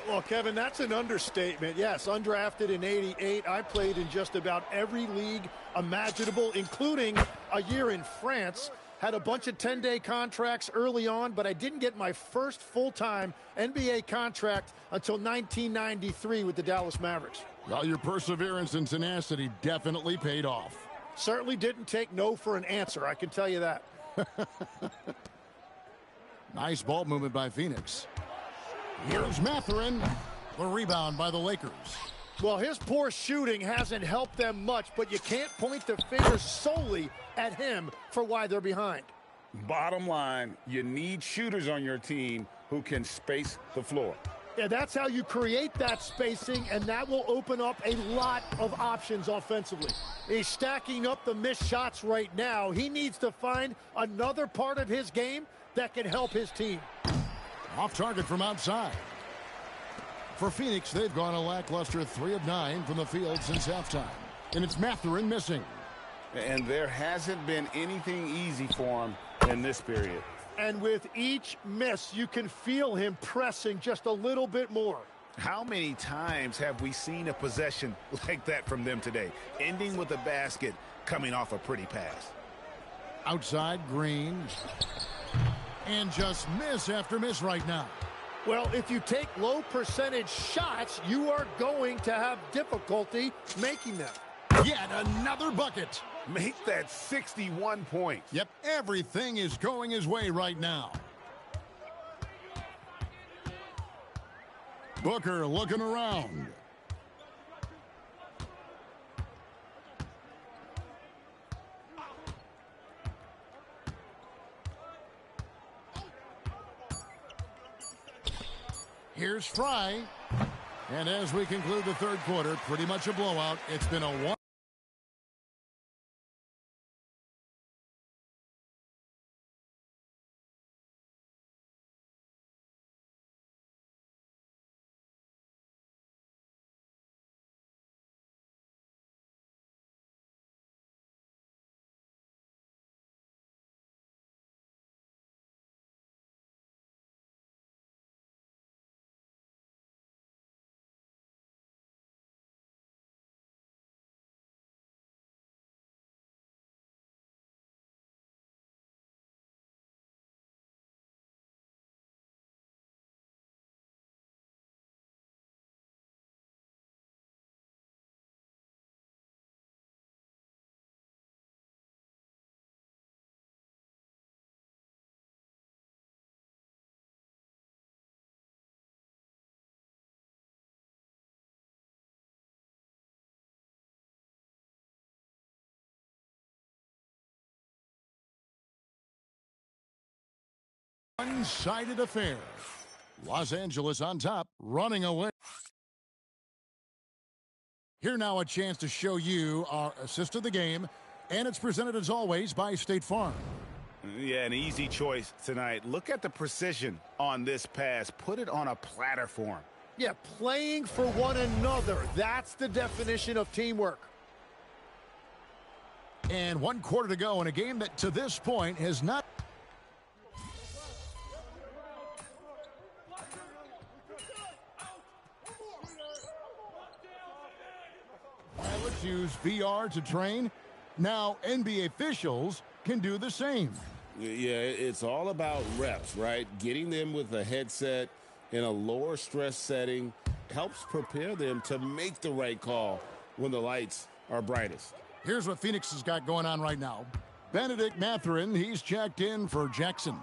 Well, Kevin, that's an understatement. Yes, undrafted in '88. I played in just about every league imaginable, including a year in France. Had a bunch of 10-day contracts early on, but I didn't get my first full-time NBA contract until 1993 with the Dallas Mavericks. Well, your perseverance and tenacity definitely paid off. Certainly didn't take no for an answer, I can tell you that. Nice ball movement by Phoenix. Here's Mathurin. The rebound by the Lakers. Well, his poor shooting hasn't helped them much, but you can't point the finger solely at him for why they're behind. Bottom line, you need shooters on your team who can space the floor. Yeah, that's how you create that spacing, and that will open up a lot of options offensively. He's stacking up the missed shots right now. He needs to find another part of his game that can help his team. Off target from outside. For Phoenix, they've gone a lackluster 3 of 9 from the field since halftime. And it's Mathurin missing. And there hasn't been anything easy for him in this period. And with each miss, you can feel him pressing just a little bit more. How many times have we seen a possession like that from them today, ending with a basket coming off a pretty pass? Outside, Green. And just miss after miss right now. Well, if you take low percentage shots, you are going to have difficulty making them. Yet another bucket. Make that 61 points. Yep, everything is going his way right now. Booker looking around. Here's Fry. And as we conclude the third quarter, pretty much a blowout. It's been a one. One-sided affair. Los Angeles on top, running away. Here now a chance to show you our assist of the game, and it's presented as always by State Farm. Yeah, an easy choice tonight. Look at the precision on this pass. Put it on a platter for him. Yeah, playing for one another. That's the definition of teamwork. And 1 quarter to go in a game that to this point has not. Pilots use VR to train. Now NBA officials can do the same. Yeah, it's all about reps, right? Getting them with a headset in a lower stress setting helps prepare them to make the right call when the lights are brightest. Here's what Phoenix has got going on right now. Benedict Mathurin, he's checked in for Jackson.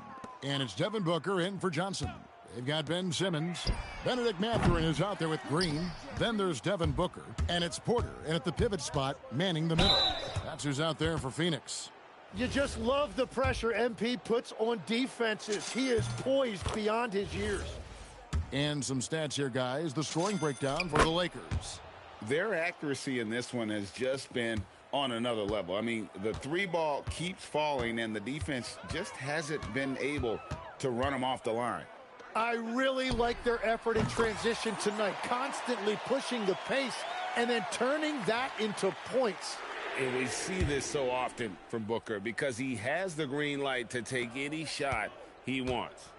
And it's Devin Booker in for Johnson. They've got Ben Simmons. Benedict Mathurin is out there with Green. Then there's Devin Booker. And it's Porter. And at the pivot spot, manning the middle. That's who's out there for Phoenix. You just love the pressure MP puts on defenses. He is poised beyond his years. And some stats here, guys. The scoring breakdown for the Lakers. Their accuracy in this one has just been on another level. I mean, the three ball keeps falling, and the defense just hasn't been able to run them off the line. I really like their effort in transition tonight, constantly pushing the pace and then turning that into points. And we see this so often from Booker because he has the green light to take any shot he wants.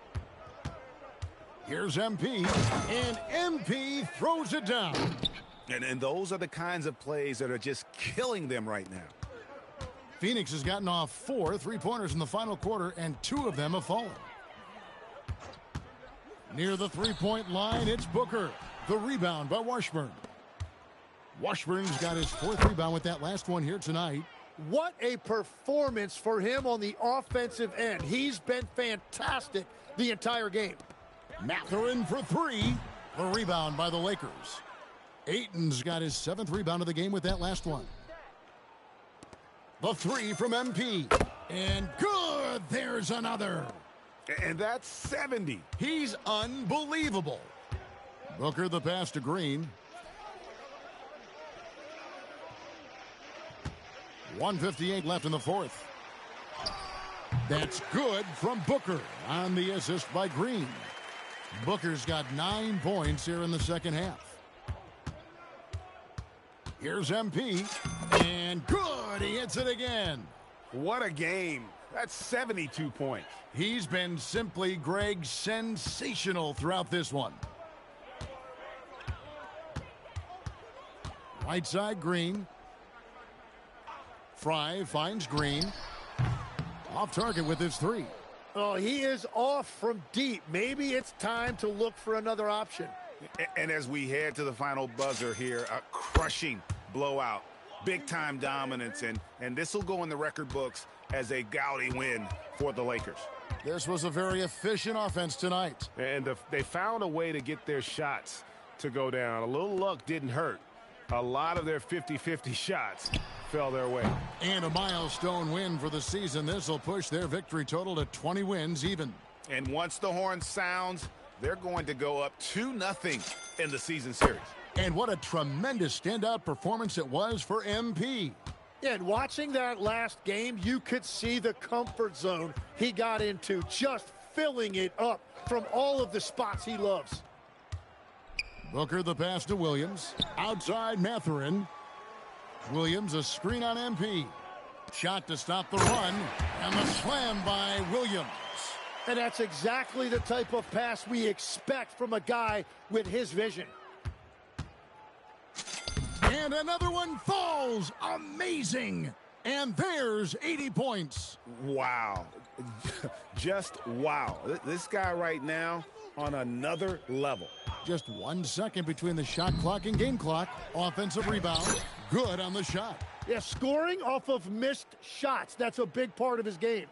Here's MP, and MP throws it down. And those are the kinds of plays that are just killing them right now. Phoenix has gotten off 4 3-pointers in the final quarter, and 2 of them have fallen. Near the three-point line, it's Booker. The rebound by Washburn. Washburn's got his 4th rebound with that last one here tonight. What a performance for him on the offensive end. He's been fantastic the entire game. Mathurin for 3. The rebound by the Lakers. Ayton's got his 7th rebound of the game with that last one. The 3 from MP. And good! There's another. And that's 70. He's unbelievable. Booker the pass to Green. 1:58 left in the 4th. That's good from Booker on the assist by Green. Booker's got 9 points here in the second half. Here's MP, and good, he hits it again. What a game. That's 72 points. He's been simply, Greg, sensational throughout this one. Right side, Green. Fry finds Green. Off target with his 3. Oh, he is off from deep. Maybe it's time to look for another option. And as we head to the final buzzer here, a crushing blowout, big-time dominance, and this will go in the record books as a gaudy win for the Lakers. This was a very efficient offense tonight. And they found a way to get their shots to go down. A little luck didn't hurt. A lot of their 50-50 shots fell their way. And a milestone win for the season. This will push their victory total to 20 wins even. And once the horn sounds, they're going to go up 2-0 in the season series. And what a tremendous standout performance it was for MP. Yeah, and watching that last game, you could see the comfort zone he got into, just filling it up from all of the spots he loves. Booker the pass to Williams. Outside Mathurin. Williams a screen on MP. Shot to stop the run. And the slam by Williams. And that's exactly the type of pass we expect from a guy with his vision. And another one falls. Amazing. And there's 80 points. Wow. Just wow. This guy right now on another level. Just 1 second between the shot clock and game clock. Offensive rebound. Good on the shot. Yeah, scoring off of missed shots. That's a big part of his game.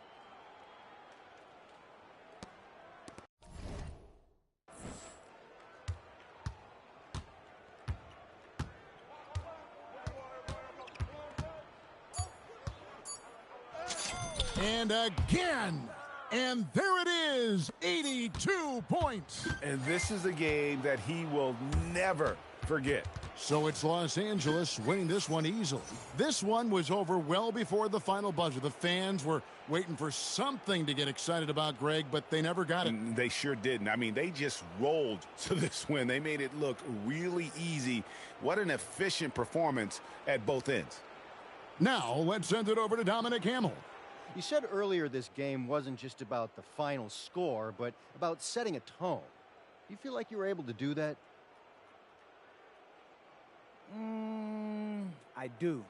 And again, And there it is, 82 points. And this is a game that he will never forget. So it's Los Angeles winning this one easily. This one was over well before the final buzzer. The fans were waiting for something to get excited about, Greg, but they never got it. They sure didn't. I mean, they just rolled to this win. They made it look really easy. What an efficient performance at both ends. Now, let's send it over to Dominic Hamill. You said earlier this game wasn't just about the final score, but about setting a tone. Do you feel like you were able to do that? I do.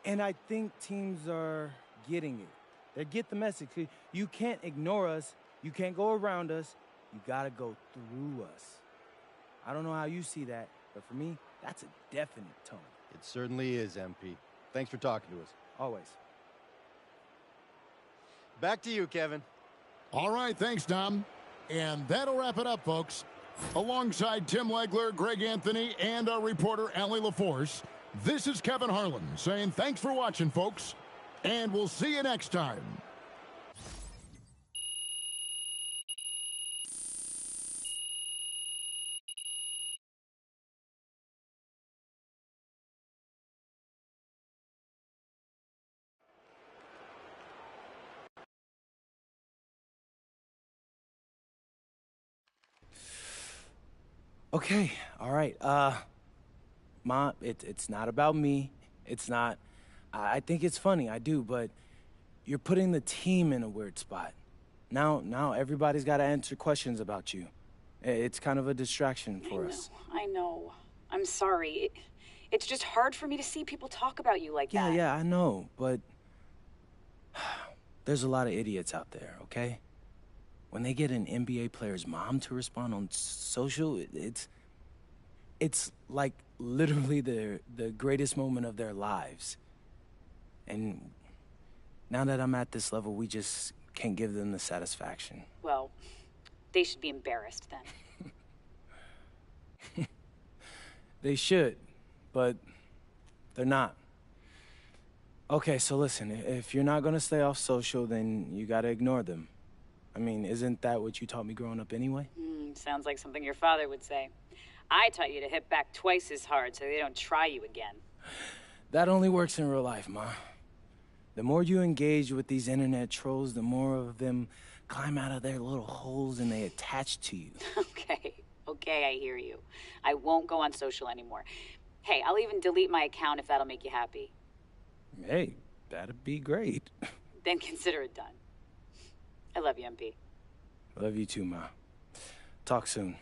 And I think teams are getting it. They get the message. You can't ignore us. You can't go around us. You got to go through us. I don't know how you see that, but for me, that's a definite tone. It certainly is, MP. Thanks for talking to us. Always. Back to you, Kevin. All right, thanks, Dom. And that'll wrap it up, folks. Alongside Tim Legler, Greg Anthony, and our reporter, Allie LaForce, this is Kevin Harlan saying thanks for watching, folks, and we'll see you next time. Okay, all right. Ma, it's not about me. It's not. I think it's funny, I do, but you're putting the team in a weird spot. Now everybody's got to answer questions about you. It's kind of a distraction for us. I know. I'm sorry. It's just hard for me to see people talk about you like that. Yeah, I know, but there's a lot of idiots out there, okay? When they get an NBA player's mom to respond on social, it's like literally the greatest moment of their lives. And now that I'm at this level, we just can't give them the satisfaction. Well, they should be embarrassed then. They should, but they're not. Okay, so listen, if you're not gonna stay off social, then you gotta ignore them. I mean, isn't that what you taught me growing up anyway? Sounds like something your father would say. I taught you to hit back twice as hard so they don't try you again. That only works in real life, Ma. The more you engage with these internet trolls, the more of them climb out of their little holes and they attach to you. Okay, I hear you. I won't go on social anymore. Hey, I'll even delete my account if that'll make you happy. Hey, that'd be great. Then consider it done. I love you, MP. I love you too, Ma. Talk soon.